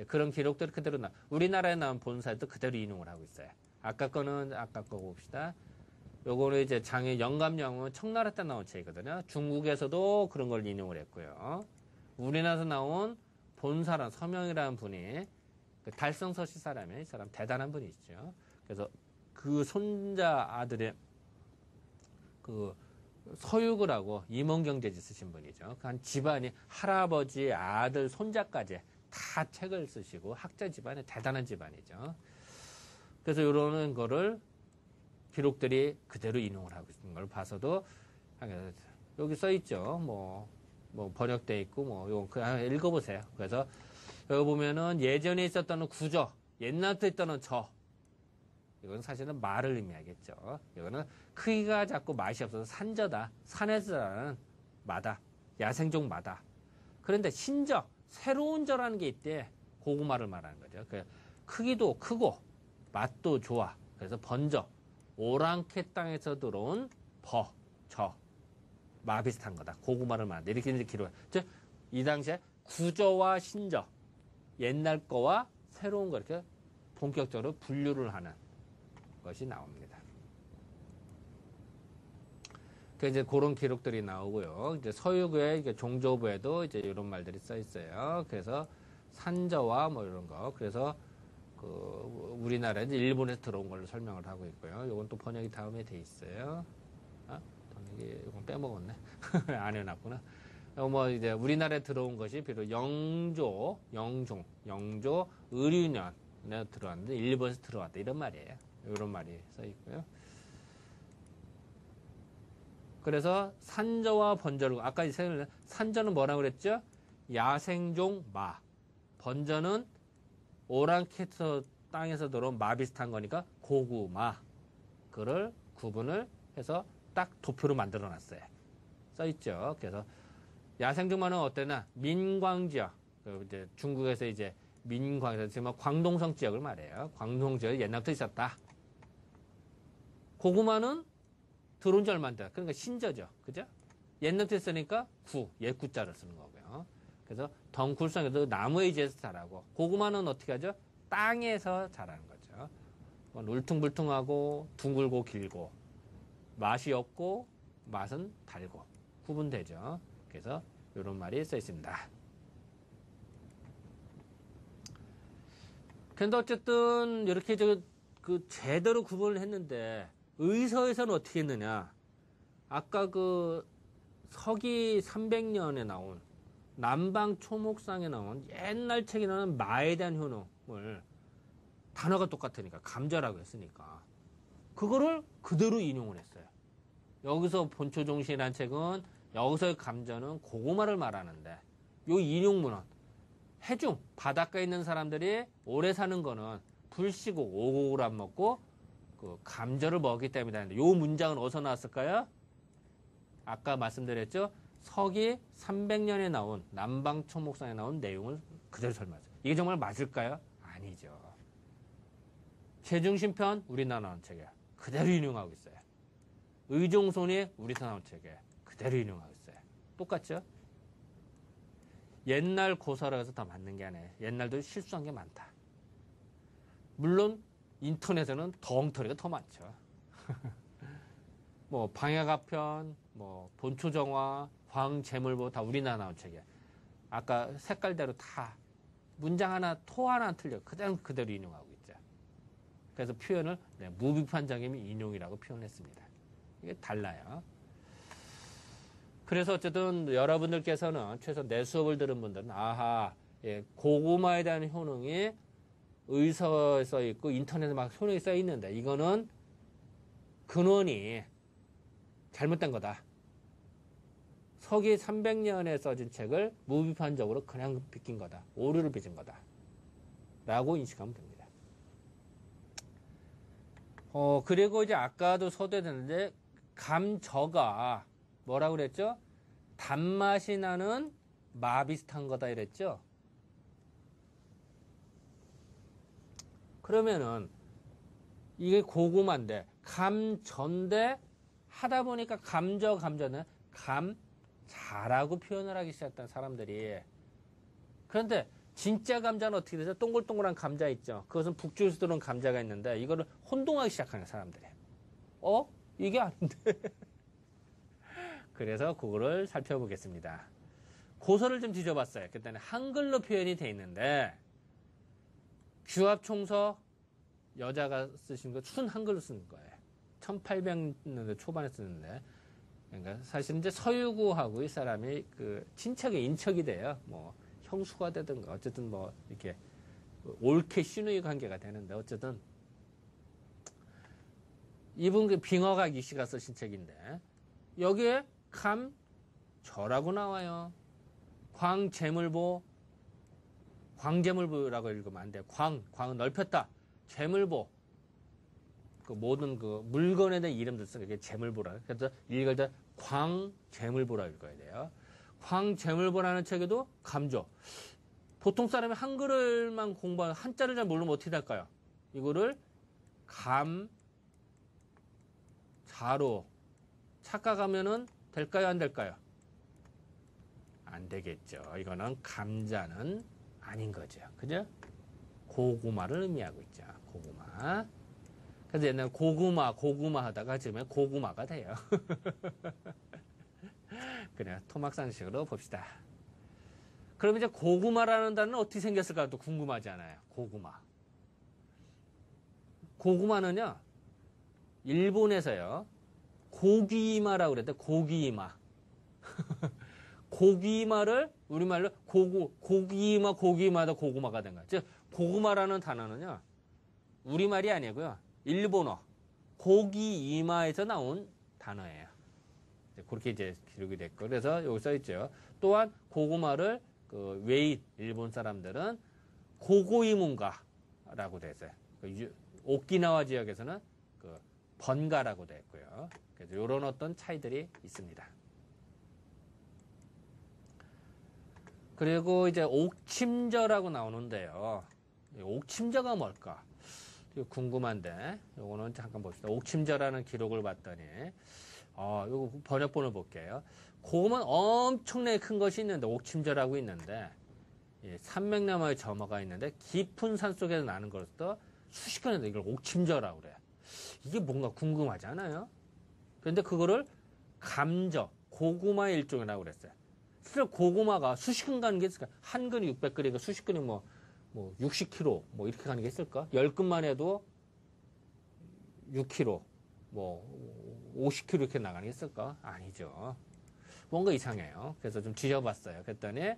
그런 기록들이 그대로 우리나라에 나온 본사에도 그대로 인용을 하고 있어요. 아까 거 봅시다. 요거는 이제 장애 영감령은 청나라 때 나온 책이거든요. 중국에서도 그런 걸 인용을 했고요. 우리나라에서 나온 본사란 서명이라는 분이 그 달성서시 사람이 이 사람 대단한 분이시죠. 그래서 그 손자 아들의 그 서육을 하고 임원경제지 쓰신 분이죠. 한 집안이 할아버지, 아들, 손자까지 다 책을 쓰시고 학자 집안의 대단한 집안이죠. 그래서 이런 거를 기록들이 그대로 인용을 하고 있는 걸 봐서도 여기 써 있죠. 뭐 번역돼 있고 요거 그냥 읽어보세요. 그래서 여기 보면은 예전에 있었던 구저, 옛날부터 있던 이건 사실은 말을 의미하겠죠. 이거는 크기가 작고 맛이 없어서 산저다. 산에서 자라는 마다. 야생종 마다. 그런데 신저, 새로운 저라는 게 있대. 고구마를 말하는 거죠. 크기도 크고 맛도 좋아. 그래서 번저. 오랑캐 땅에서 들어온 마 비슷한 거다. 고구마를 말한다. 이렇게 기록. 이 당시에 구저와 신저. 옛날 거와 새로운 거 이렇게 본격적으로 분류를 하는 것이 나옵니다. 이제 그런 기록들이 나오고요. 이제 서유의 종조부에도 이제 이런 말들이 써 있어요. 그래서 산저와 이런 거. 그래서 우리나라에 이제 일본에서 들어온 걸로 설명을 하고 있고요. 이건 또 번역이 다음에 돼 있어요. 이건 빼먹었네. 안 해놨구나. 이제 우리나라에 들어온 것이 비록 영조 의류년에 들어왔는데 일본에서 들어왔다 이런 말이에요. 이런 말이 써 있고요. 그래서 산저와 번저를 아까 산저는 뭐라고 그랬죠? 야생종 마. 번저는 오랑캐터 땅에서 들어온 마 비슷한 거니까 고구마. 그를 구분을 해서 딱 도표로 만들어 놨어요. 써 있죠. 그래서 야생종마는 어때나 민광지역. 이제 중국에서 이제 민광에서 지금 광동성 지역을 말해요. 광동 지역이 옛날부터 있었다. 고구마는 들어온 지 얼마 안 돼. 그러니까 신저죠. 그죠? 옛날부터 있으니까 옛구자를 쓰는 거고요. 그래서 덩굴성에도 나무에 의지해서 자라고, 고구마는 어떻게 하죠? 땅에서 자라는 거죠. 울퉁불퉁하고 둥글고 길고 맛이 없고 맛은 달고 구분되죠. 그래서 이런 말이 써 있습니다. 근데 어쨌든 이렇게 제대로 구분을 했는데 의서에서는 어떻게 했느냐? 아까 서기 300년에 나온 남방초목상에 나온 옛날 책에 나오는 마에 대한 효능을 단어가 똑같으니까 감자라고 했으니까 그거를 그대로 인용을 했어요. 여기서 본초종신이라는 책은 여기서의 감자는 고구마를 말하는데 요 인용문은 해중 바닷가에 있는 사람들이 오래 사는 거는 불씨고 오곡을 안 먹고 감자를 먹기 때문이다. 요 문장은 어디서 나왔을까요? 아까 말씀드렸죠. 서기 300년에 나온 남방초목상에 나온 내용을 그대로 설명하죠. 이게 정말 맞을까요? 아니죠. 제중신편 우리나라 나온 책에 그대로 인용하고 있어요. 의종손이 우리나라 나온 책에 그대로 인용하고 있어요. 똑같죠? 옛날 고사라 해서 다 맞는 게 아니에요. 옛날도 실수한 게 많다. 물론 인터넷에는 엉터리가 더 많죠. 방야가편, 본초정화, 황제물보 다 우리나라 나온 책이에요. 아까 색깔대로 다 문장 하나, 토 하나 안 틀려. 그대로 인용하고 있죠. 그래서 표현을 무비판적인 인용이라고 표현했습니다. 이게 달라요. 그래서 어쨌든 여러분들께서는 최소 내 수업을 들은 분들은 고구마에 대한 효능이 의서에 써 있고 인터넷에 막 효능이 써 있는데 이거는 근원이 잘못된 거다. 서기 300년에 써진 책을 무비판적으로 그냥 비낀 거다. 오류를 빚은 거다. 라고 인식하면 됩니다. 그리고 이제 아까도 소개했는데, 감저가 뭐라고 그랬죠? 단맛이 나는 마 비슷한 거다 이랬죠? 그러면은, 이게 고구마인데, 감전데, 하다 보니까 감저는 감자라고 표현을 하기 시작했던 사람들이. 그런데, 진짜 감자는 어떻게 되죠? 동글동글한 감자 있죠? 그것은 북쪽에서 들어온 감자가 있는데, 이거를 혼동하기 시작하는 사람들이. 이게 아닌데. 그래서 그거를 살펴보겠습니다. 고서를 좀 뒤져봤어요. 그때는 한글로 표현이 돼 있는데, 규합총서 여자가 쓰신 거 순 한글로 쓰는 거예요. 1800년대 초반에 쓰는데, 그러니까 사실 이제 서유구하고 이 사람이 그 친척의 인척이 돼요. 뭐 형수가 되든가 어쨌든 뭐 이렇게 옳게 시누이 관계가 되는데 어쨌든 이분 그 빙어각 이씨가 쓰신 책인데 여기에 감저라고 나와요. 광재물보, 광재물보라고 읽으면 안 돼요. 광은 넓혔다. 재물보, 그 모든 그 물건에 대한 이름들 쓰는 게 재물보라. 그래서 읽을 때 광재물보라 읽어야 돼요. 광재물보라는 책에도 감저. 보통 사람이 한글을만 공부하는 한자를 잘 모르면 어떻게 될까요? 이거를 감자로 착각하면은 될까요? 안 될까요? 안 되겠죠. 이거는 감자는 아닌 거죠. 그죠? 고구마를 의미하고 있죠. 고구마. 그래서 옛날에 고구마 하다가 지금 고구마가 돼요. 그냥 토막상식으로 봅시다. 그럼 이제 고구마라는 단어는 어떻게 생겼을까 또 궁금하지 않아요? 고구마. 고구마는요, 일본에서요, 고기이마라고 그랬대, 고기이마. 고기이마를 우리말로 고기이마다 고구마가 된 거야. 즉, 고구마라는 단어는요, 우리말이 아니고요, 일본어, 고기이마에서 나온 단어예요. 그렇게 이제 기록이 됐고, 그래서 여기 써 있죠. 또한 고구마를 그 웨이 일본 사람들은 고고이문가라고 됐어요. 오키나와 지역에서는 그 번가라고 됐고요. 그래서 이런 어떤 차이들이 있습니다. 그리고 이제 옥침저라고 나오는데요. 옥침저가 뭘까? 궁금한데, 요거는 잠깐 봅시다. 옥침저라는 기록을 봤더니, 요거 번역본을 볼게요. 고구마는 엄청나게 큰 것이 있는데, 옥침저라고 있는데, 산맥나무의 점화가 있는데, 깊은 산 속에서 나는 것도 수식하는데 이걸 옥침저라고 그래요. 이게 뭔가 궁금하지 않아요? 그런데 그거를 감저, 고구마의 일종이라고 그랬어요. 실제 고구마가 수식근 가는 게 있을까? 한 근이 600근이니까 수식근이 뭐 60kg, 뭐 이렇게 가는 게 있을까? 10근만 해도 6kg, 뭐 50kg 이렇게 나가는 게 있을까? 아니죠. 뭔가 이상해요. 그래서 좀 뒤져봤어요. 그랬더니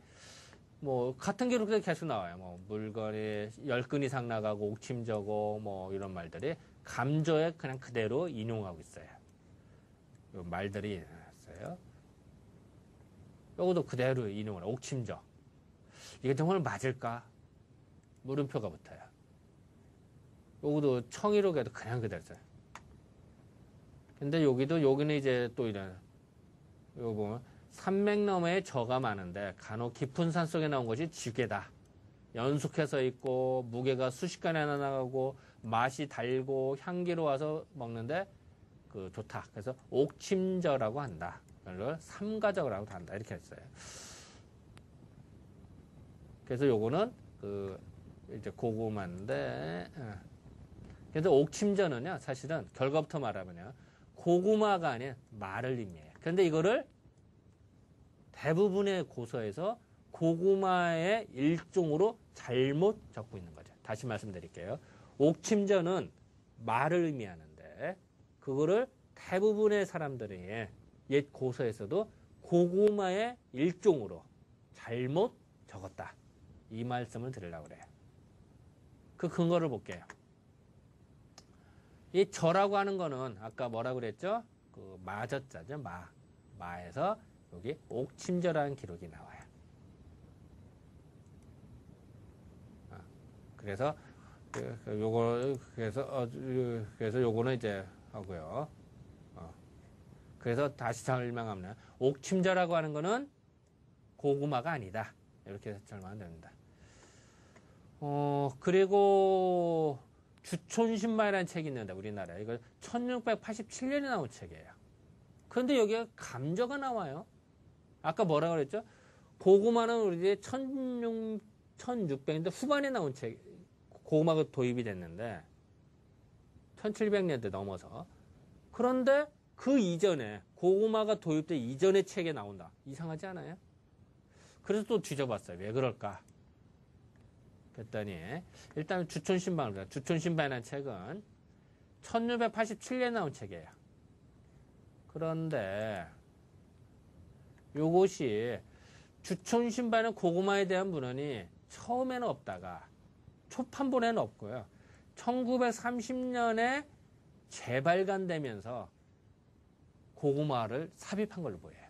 뭐 같은 기록들이 계속 나와요. 뭐 물건이 10근 이상 나가고 옥침저고 뭐 이런 말들이 감저에 그냥 그대로 인용하고 있어요. 요 말들이 있어요. 요것도 그대로 인용을 해요. 옥침저. 이게 정말 맞을까? 물음표가 붙어요. 요것도 청이록에도 그냥 그대로 써요. 근데 여기는 이제 또 이런, 요거 보면, 산맥너머에 저가 많은데, 간혹 깊은 산 속에 나온 것이 지게다. 연속해서 있고, 무게가 수십간에 하나 나가고, 맛이 달고, 향기로워서 먹는데, 좋다. 그래서 옥침저라고 한다. 이걸 삼가적이라고 한다. 이렇게 했어요. 그래서 요거는, 이제 고구마인데, 그래서 옥침저는요, 사실은 결과부터 말하면요, 고구마가 아닌 말을 의미해요. 그런데 이거를 대부분의 고서에서 고구마의 일종으로 잘못 적고 있는 거죠. 다시 말씀드릴게요. 옥침저는 말을 의미하는데, 그거를 대부분의 사람들이 옛 고서에서도 고구마의 일종으로 잘못 적었다. 이 말씀을 드리려고 그래요. 그 근거를 볼게요. 이 저라고 하는 거는 아까 뭐라고 그랬죠? 마저자죠. 마에서 여기 옥침저라는 기록이 나와요. 그래서 그래서 요거는 이제 하고요. 그래서 다시 설명하면 옥침저라고 하는 거는 고구마가 아니다. 이렇게 설명하면 됩니다. 그리고 주촌신마이라는 책이 있는데 우리나라에 이거 1687년에 나온 책이에요. 그런데 여기에 감저가 나와요. 아까 뭐라고 그랬죠? 고구마는 우리 1600년대 후반에 나온 책, 고구마가 도입이 됐는데 1700년대 넘어서. 그런데 그 이전에 고구마가 도입된 이전의 책에 나온다. 이상하지 않아요? 그래서 또 뒤져봤어요. 왜 그럴까? 그랬더니 일단 주촌신방이라는 책은 1687년에 나온 책이에요. 그런데 요것이 주촌신방은 고구마에 대한 문헌이 처음에는 없다가 초판본에는 없고요. 1930년에 재발간되면서 고구마를 삽입한 걸로 보여요.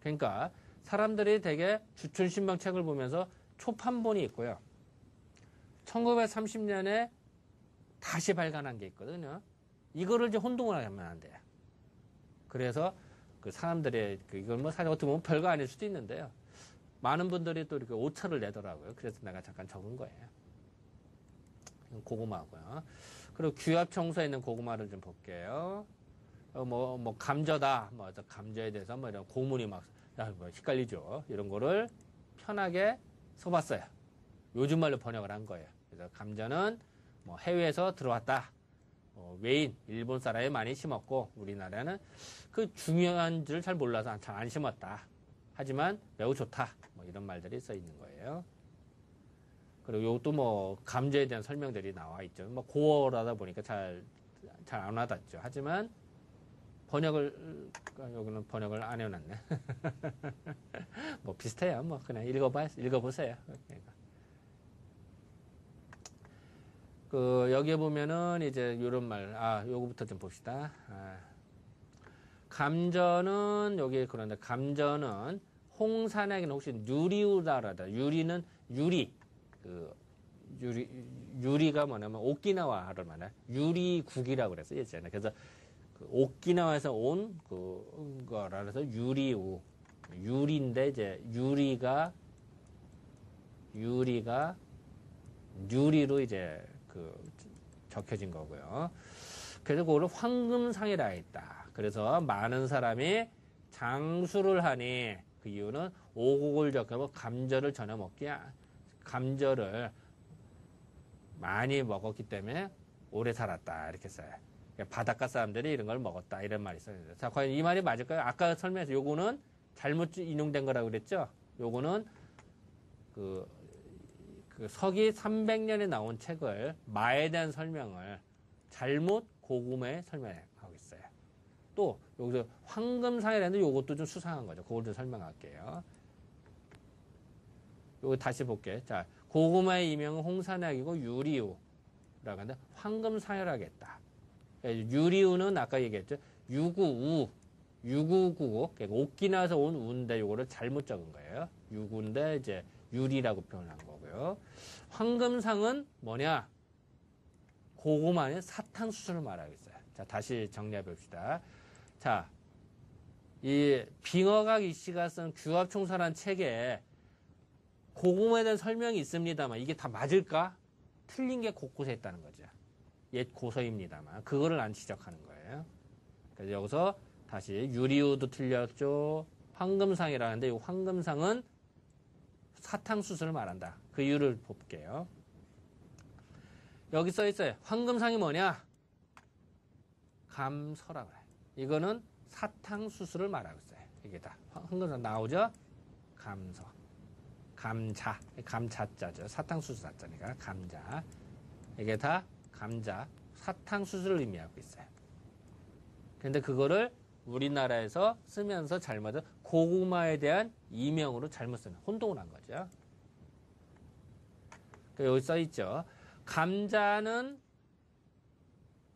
그러니까 사람들이 되게 주촌신방 책을 보면서 초판본이 있고요. 1930년에 다시 발간한 게 있거든요. 이거를 이제 혼동을 하면 안 돼요. 그래서 그 사람들의 이건 뭐 사실 어떻게 보면 별거 아닐 수도 있는데요. 많은 분들이 또 이렇게 오차를 내더라고요. 그래서 내가 잠깐 적은 거예요. 고구마고요. 그리고 규합청소에 있는 고구마를 좀 볼게요. 감저다. 감저에 대해서 이런 고문이 막 헷갈리죠. 이런 거를 편하게 써봤어요. 요즘 말로 번역을 한 거예요. 그래서 감저는 해외에서 들어왔다. 외인, 일본 사람이 많이 심었고 우리나라는 그 중요한 줄 잘 몰라서 잘 안 심었다. 하지만 매우 좋다. 이런 말들이 써 있는 거예요. 그리고 이것도 감저에 대한 설명들이 나와 있죠. 고어라다 보니까 잘 안 와닿죠. 하지만 여기는 번역을 안 해놨네. 비슷해요. 그냥 읽어보세요. 여기에 보면은 이제 요런 말, 요거부터 좀 봅시다. 감저는, 그런데 감저는 홍산에게는 혹시 유리우다라다. 유리는 유리가 뭐냐면 오키나와를 말해. 유리국이라고 그랬어요. 예전에. 그래서 오키나와에서 온 거라서 유리우. 유리인데 이제 유리가 유리로 이제 적혀진 거고요. 그래서 그거를 황금상이라 했다. 그래서 많은 사람이 장수를 하니 그 이유는 오곡을 적하고 감저를 감저를 많이 먹었기 때문에 오래 살았다. 이렇게 써요. 바닷가 사람들이 이런 걸 먹었다. 이런 말이 있어요. 자, 과연 이 말이 맞을까요? 아까 설명해서 요거는 잘못 인용된 거라고 그랬죠? 요거는 서기 300년에 나온 책을 마에 대한 설명을 잘못 고구마에 설명하고 있어요. 또 여기서 황금상이라는데 요것도 좀 수상한 거죠. 그걸 좀 설명할게요. 요거 다시 볼게요. 자, 고구마의 이명은 홍산약이고 유리우라고 하는데 황금상이라겠다. 유리우는 아까 얘기했죠. 유구구고 그러니까 오키나와에서 온 우인데 요거를 잘못 적은 거예요. 유구인데 이제 유리라고 표현한 거고요. 황금상은 뭐냐? 고구마의 사탕수수를 말하고 있어요. 자, 다시 정리해 봅시다. 자, 이 빙어각 이씨가 쓴 규합총서라는 책에 고구마에 대한 설명이 있습니다만 이게 다 맞을까? 틀린 게 곳곳에 있다는 거죠. 옛 고서입니다만 그거를 안 지적하는 거예요. 그래서 여기서 다시 유리우도 틀렸죠. 황금상이라는데 이 황금상은 사탕수수를 말한다. 그 이유를 볼게요. 여기 써 있어요. 황금상이 뭐냐? 감서라고 해요. 이거는 사탕수수를 말하고 있어요. 이게 다 황금상 나오죠? 감서. 감자. 감자자죠. 사탕수수 자자니까 감자. 이게 다 감자. 사탕수수를 의미하고 있어요. 근데 그거를 우리나라에서 쓰면서 잘못은 고구마에 대한 이명으로 잘못 쓰는 혼동을 한 거죠. 여기 써 있죠. 감자는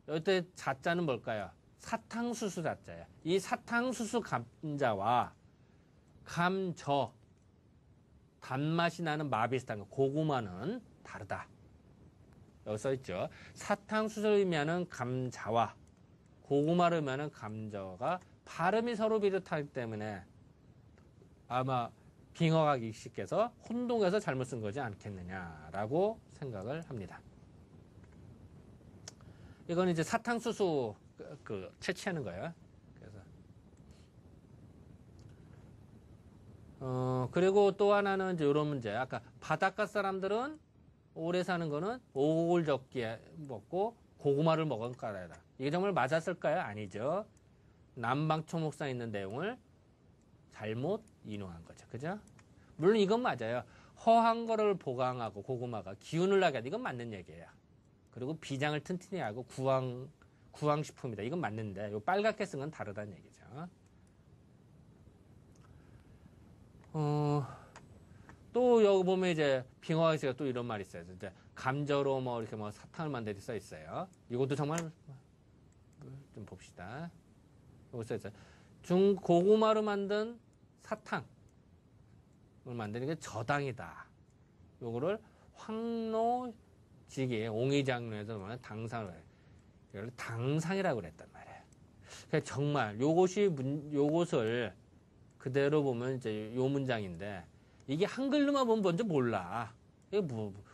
여기 자자는 뭘까요? 사탕수수 자자예요. 이 사탕수수 감자와 감저 단맛이 나는 마 비슷한 거 고구마는 다르다. 여기 써있죠. 사탕수수이면은 감자와 고구마를 의미하는 감자가 발음이 서로 비슷하기 때문에 아마 빙어가기 씨께서 혼동해서 잘못 쓴 거지 않겠느냐라고 생각을 합니다. 이건 이제 사탕수수 채취하는 거예요. 그리고 또 하나는 이제 이런 문제. 아까 바닷가 사람들은 오래 사는 거는 오골 적기에 먹고 고구마를 먹은 까라다. 이게 정말 맞았을까요? 아니죠. 남방초목상에 있는 내용을 잘못 인용한 거죠. 그죠? 물론 이건 맞아요. 허한 거를 보강하고 고구마가 기운을 나게 하다. 이건 맞는 얘기예요. 그리고 비장을 튼튼히 하고 구황식품이다. 이건 맞는데 요 빨갛게 쓴 건 다르다는 얘기죠. 또 여기 보면 이제 빙어학에서 또 이런 말이 있어요. 이제 감자로 뭐 이렇게 뭐 사탕을 만들이 써 있어요. 이것도 정말 좀 봅시다. 여기 써 있어요. 고구마로 만든 사탕을 만드는 게 저당이다. 요거를 황노지기 옹의장로에서 말하는 당상을 이걸 당상이라고 그랬단 말이에요. 그러니까 정말 요것을 그대로 보면 이제 요 문장인데 이게 한글로만 보면 먼저 몰라. 이게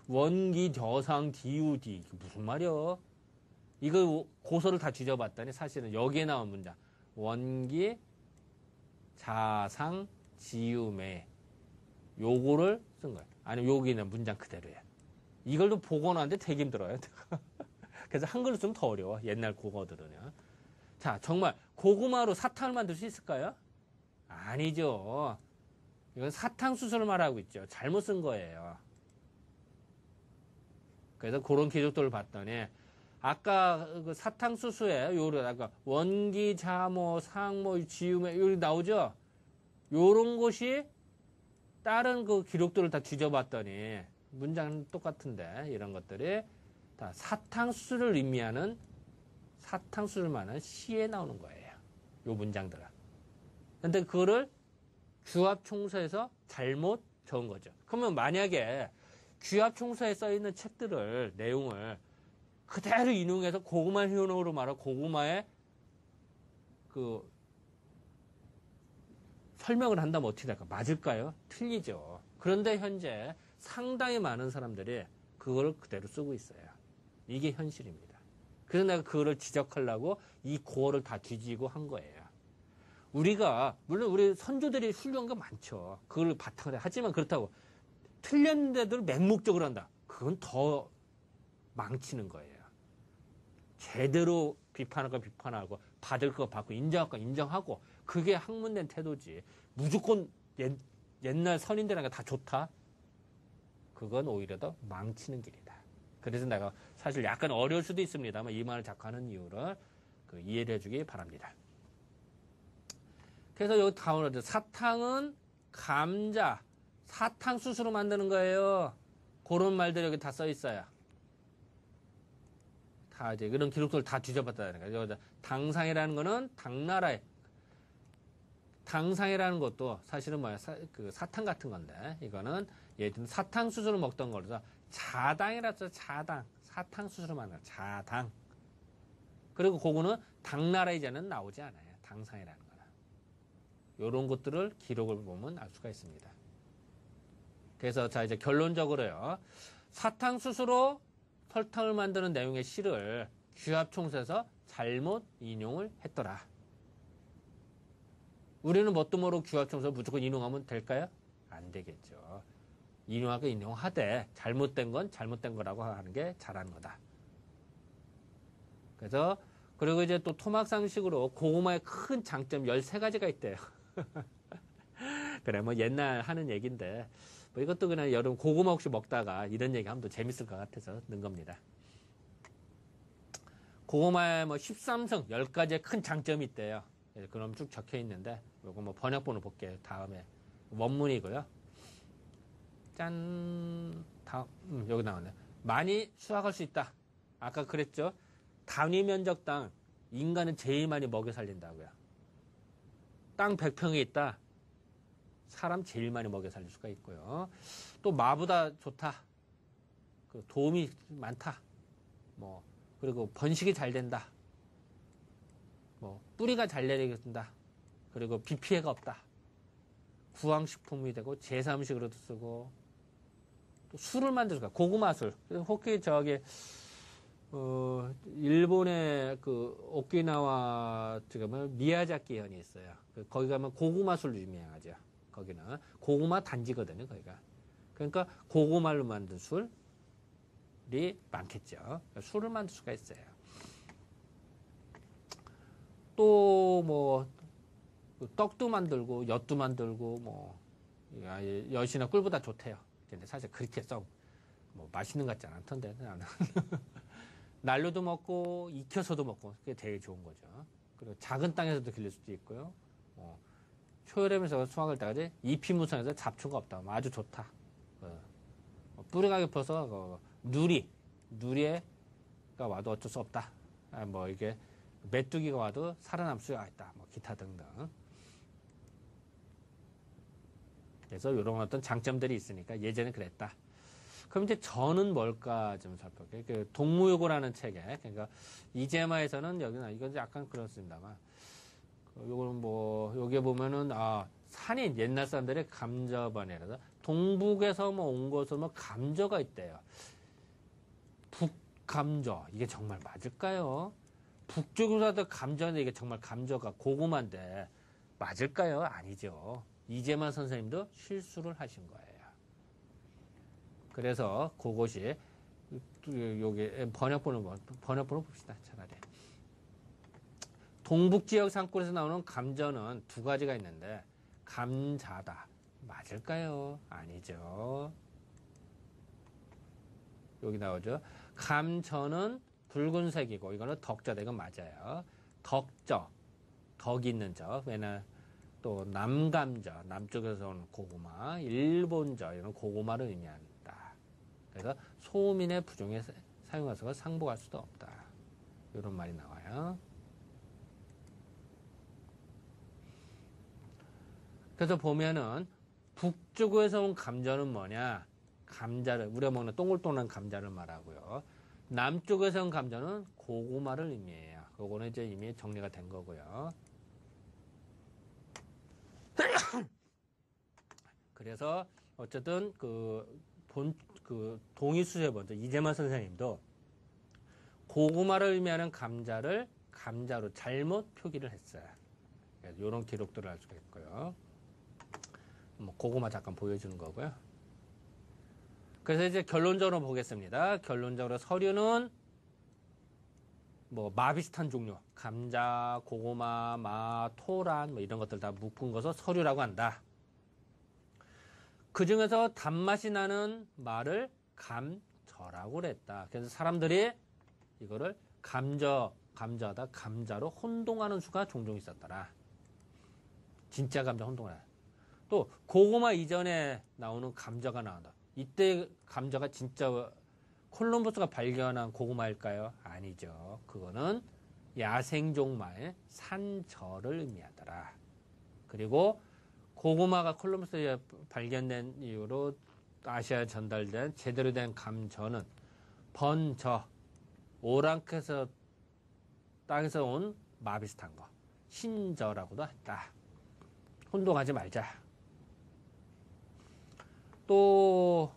원기 저상 디우디 이게 무슨 말이야? 이거 고서를 다 뒤져봤더니 사실은 여기에 나온 문장 원기 자상 지우매 요거를 쓴 거예요. 아니면 여기는 문장 그대로예요. 이걸도 복원하는데 되게 힘들어요. 그래서 한글로 쓰면 더 어려워. 옛날 국어들은요. 자, 정말 고구마로 사탕을 만들 수 있을까요? 아니죠. 이건 사탕수수를 말하고 있죠. 잘못 쓴 거예요. 그래서 그런 기록들을 봤더니 아까 그 사탕수수에 요런 아까 원기, 자모, 상모, 지음에 여기 나오죠. 요런 것이 다른 그 기록들을 다 뒤져봤더니 문장은 똑같은데 이런 것들이 다 사탕수수를 의미하는 사탕수수를 말하는 시에 나오는 거예요. 요 문장들은. 근데 그거를 규합총서에서 잘못 적은 거죠. 그러면 만약에 규합총서에 써 있는 책들을 내용을 그대로 인용해서 고구마 효능으로 말하고 고구마의 그 설명을 한다면 어떻게 될까? 맞을까요? 틀리죠. 그런데 현재 상당히 많은 사람들이 그걸 그대로 쓰고 있어요. 이게 현실입니다. 그래서 내가 그거를 지적하려고 이 고어를 다 뒤지고 한 거예요. 우리가 물론 우리 선조들이 훌륭한 거 많죠. 그걸 바탕으로 하지만 그렇다고 틀렸는데도 맹목적으로 한다. 그건 더 망치는 거예요. 제대로 비판할 거 비판하고 받을 거 받고 인정할 거 인정하고 그게 학문된 태도지. 무조건 옛날 선인들한테 다 좋다. 그건 오히려 더 망치는 길이다. 그래서 내가 사실 약간 어려울 수도 있습니다만 이 말을 자꾸 하는 이유를 이해를 해주기 바랍니다. 그래서 여기 다운로드 사탕은 감자, 사탕수수로 만드는 거예요. 그런 말들이 여기 다 써 있어요. 다 이제 그런 기록들을 다 뒤져봤다는 거예요. 여기다 당상이라는 거는 당나라의 당상이라는 것도 사실은 뭐야 그 사탕 같은 건데 이거는 예를 들면 사탕수수를 먹던 거라서 자당이라서 자당 사탕수수로 만든 자당. 그리고 그거는 당나라 이제는 나오지 않아요. 당상이라는 거는. 이런 것들을 기록을 보면 알 수가 있습니다. 그래서 자 이제 결론적으로요. 사탕수수로 설탕을 만드는 내용의 시를 규합총서에서 잘못 인용을 했더라. 우리는 뭣도 모르고 규합총서 무조건 인용하면 될까요? 안 되겠죠. 인용하고 인용하되 잘못된 건 잘못된 거라고 하는 게 잘하는 거다. 그래서 그리고 이제 또 토막상식으로 고구마의 큰 장점 13가지가 있대요. 그래 뭐 옛날 하는 얘기인데 뭐 이것도 그냥 여러분 고구마 혹시 먹다가 이런 얘기 하면 또 재밌을 것 같아서 넣은 겁니다. 고구마에 뭐 13성 10가지의 큰 장점이 있대요. 그럼 쭉 적혀 있는데 요거 뭐 번역본을 볼게요. 다음에 원문이고요. 짠 다음 여기 나오네. 많이 수확할 수 있다. 아까 그랬죠. 단위 면적당 인간은 제일 많이 먹여 살린다고요. 땅 100평이 있다. 사람 제일 많이 먹여 살릴 수가 있고요. 또 마보다 좋다. 그 도움이 많다. 뭐 그리고 번식이 잘 된다. 뭐 뿌리가 잘 내리겠다. 그리고 비 피해가 없다. 구황식품이 되고 제삼식으로도 쓰고 또 술을 만들까 고구마 술. 혹시 저기 일본의 그 오키나와 지금은 미야자키 현이 있어요. 거기 가면 고구마 술로 유명하죠. 거기는 고구마 단지거든요. 거기가. 그러니까 고구마로 만든 술이 많겠죠. 그러니까 술을 만들 수가 있어요. 또 뭐 떡도 만들고 엿도 만들고 뭐 엿이나 꿀보다 좋대요. 근데 사실 그렇게 뭐 맛있는 것 같지 않던데 나는. 날로도 먹고 익혀서도 먹고 그게 되게 좋은 거죠. 그리고 작은 땅에서도 길릴 수도 있고요. 초여름에서 수확할 때까지 잎이 무성해서 잡초가 없다. 아주 좋다. 뿌리가 깊어서 누리가 와도 어쩔 수 없다. 뭐 이게 메뚜기가 와도 살아남을 수가 있다. 뭐 기타 등등. 그래서 이런 어떤 장점들이 있으니까 예전에 그랬다. 그럼 이제 저는 뭘까 좀 살펴볼게요. 그 동무요고라는 책에, 그러니까 이제마에서는 여기는 이건 약간 그렇습니다만, 요거는 뭐 여기에 보면은 산인 옛날 사람들의 감저반이라서 동북에서 뭐 온 것은 뭐 감저가 있대요. 북감저 이게 정말 맞을까요? 북쪽으로도 감저인데 이게 정말 감저가 고구마인데 맞을까요? 아니죠. 이재만 선생님도 실수를 하신 거예요. 그래서 그것이 여기 번역본을 봅시다. 차라리. 동북 지역 산골에서 나오는 감저는 두 가지가 있는데 감자다. 맞을까요? 아니죠. 여기 나오죠. 감저는 붉은색이고 이거는 덕저다. 이건 맞아요. 덕 있는 저. 왜냐 또 남감저, 남쪽에서 온 고구마, 일본저 이런 고구마를 의미한다. 그래서 소음인의 부종에 사용해서 상복할 수도 없다. 이런 말이 나와요. 그래서 보면은 북쪽에서 온 감자는 뭐냐? 감자를 우리가 먹는 동글동글한 감자를 말하고요. 남쪽에서 온 감자는 고구마를 의미해요. 그거는 이제 이미 정리가 된 거고요. 그래서 어쨌든 동의수세 번째 이재만 선생님도 고구마를 의미하는 감자를 감자로 잘못 표기를 했어요. 그래서 이런 기록들을 할 수가 있고요. 뭐 고구마 잠깐 보여주는 거고요. 그래서 이제 결론적으로 보겠습니다. 결론적으로 서류는 뭐 마 비슷한 종류, 감자, 고구마, 마, 토란 뭐 이런 것들 다 묶은 것을 서류라고 한다. 그 중에서 단맛이 나는 마를 감저라고 그랬다. 그래서 사람들이 이거를 감자다 감자로 혼동하는 수가 종종 있었더라. 진짜 감자 혼동을. 또 고구마 이전에 나오는 감자가 나온다. 이때 감자가 진짜 콜럼버스가 발견한 고구마일까요? 아니죠. 그거는 야생종마의 산저를 의미하더라. 그리고 고구마가 콜럼버스에 발견된 이후로 아시아에 전달된 제대로 된 감저는 번저, 오랑캐에서 땅에서 온 마 비슷한 거, 신저라고도 했다. 혼동하지 말자. 또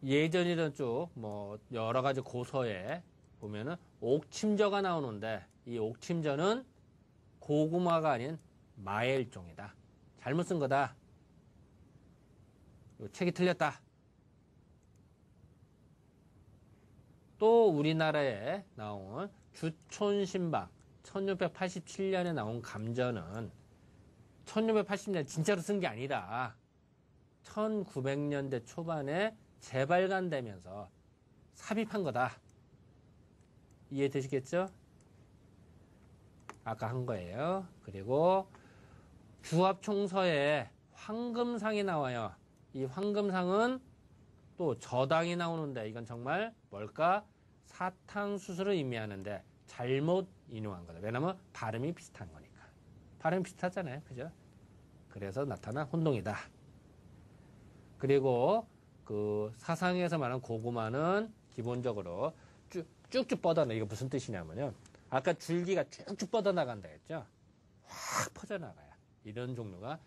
예전이던 쭉 뭐 여러 가지 고서에 보면은 옥침저가 나오는데 이 옥침저는 고구마가 아닌 마의 일종이다. 잘못 쓴 거다. 책이 틀렸다. 또 우리나라에 나온 주촌신방 1687년에 나온 감저는 1680년 진짜로 쓴 게 아니라 1900년대 초반에 재발간되면서 삽입한 거다. 이해되시겠죠? 아까 한 거예요. 그리고 주합총서에 황금상이 나와요. 이 황금상은 또 저당이 나오는데 이건 정말 뭘까? 사탕수수를 의미하는데 잘못 인용한 거다. 왜냐면 발음이 비슷한 거니까. 발음이 비슷하잖아요. 그죠? 그래서 나타난 혼동이다. 그리고 그 사상에서 말하는 고구마는 기본적으로 쭉쭉 뻗어나. 이거 무슨 뜻이냐면요. 아까 줄기가 쭉쭉 뻗어나간다 했죠. 확 퍼져나가요. 이런 종류가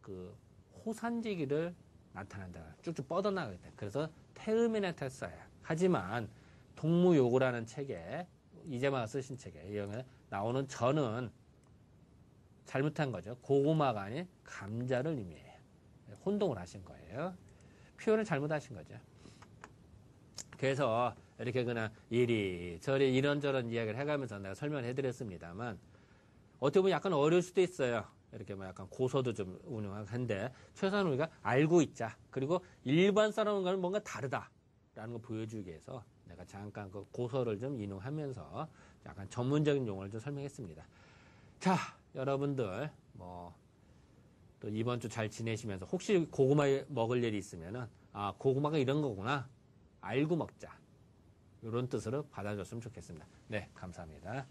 그 호산지기를 나타난다. 쭉쭉 뻗어나가겠다. 그래서 테르미네테스예요. 하지만 동무요구라는 책에 이재마가 쓰신 책에 이런 나오는 저는 잘못한 거죠. 고구마가 아닌 감자를 의미해요. 혼동을 하신 거예요. 표현을 잘못하신 거죠. 그래서 이렇게 그냥 이리저리 이런저런 이야기를 해가면서 내가 설명을 해드렸습니다만 어떻게 보면 약간 어려울 수도 있어요. 이렇게 뭐 약간 고서도 좀 운영하는데 최소한 우리가 알고 있자. 그리고 일반 사람과는 뭔가 다르다라는 걸 보여주기 위해서 내가 잠깐 그 고서를 좀 인용하면서 약간 전문적인 용어를 좀 설명했습니다. 자, 여러분들 뭐 또 이번 주 잘 지내시면서 혹시 고구마 먹을 일이 있으면은 아, 고구마가 이런 거구나. 알고 먹자. 이런 뜻으로 받아줬으면 좋겠습니다. 네, 감사합니다.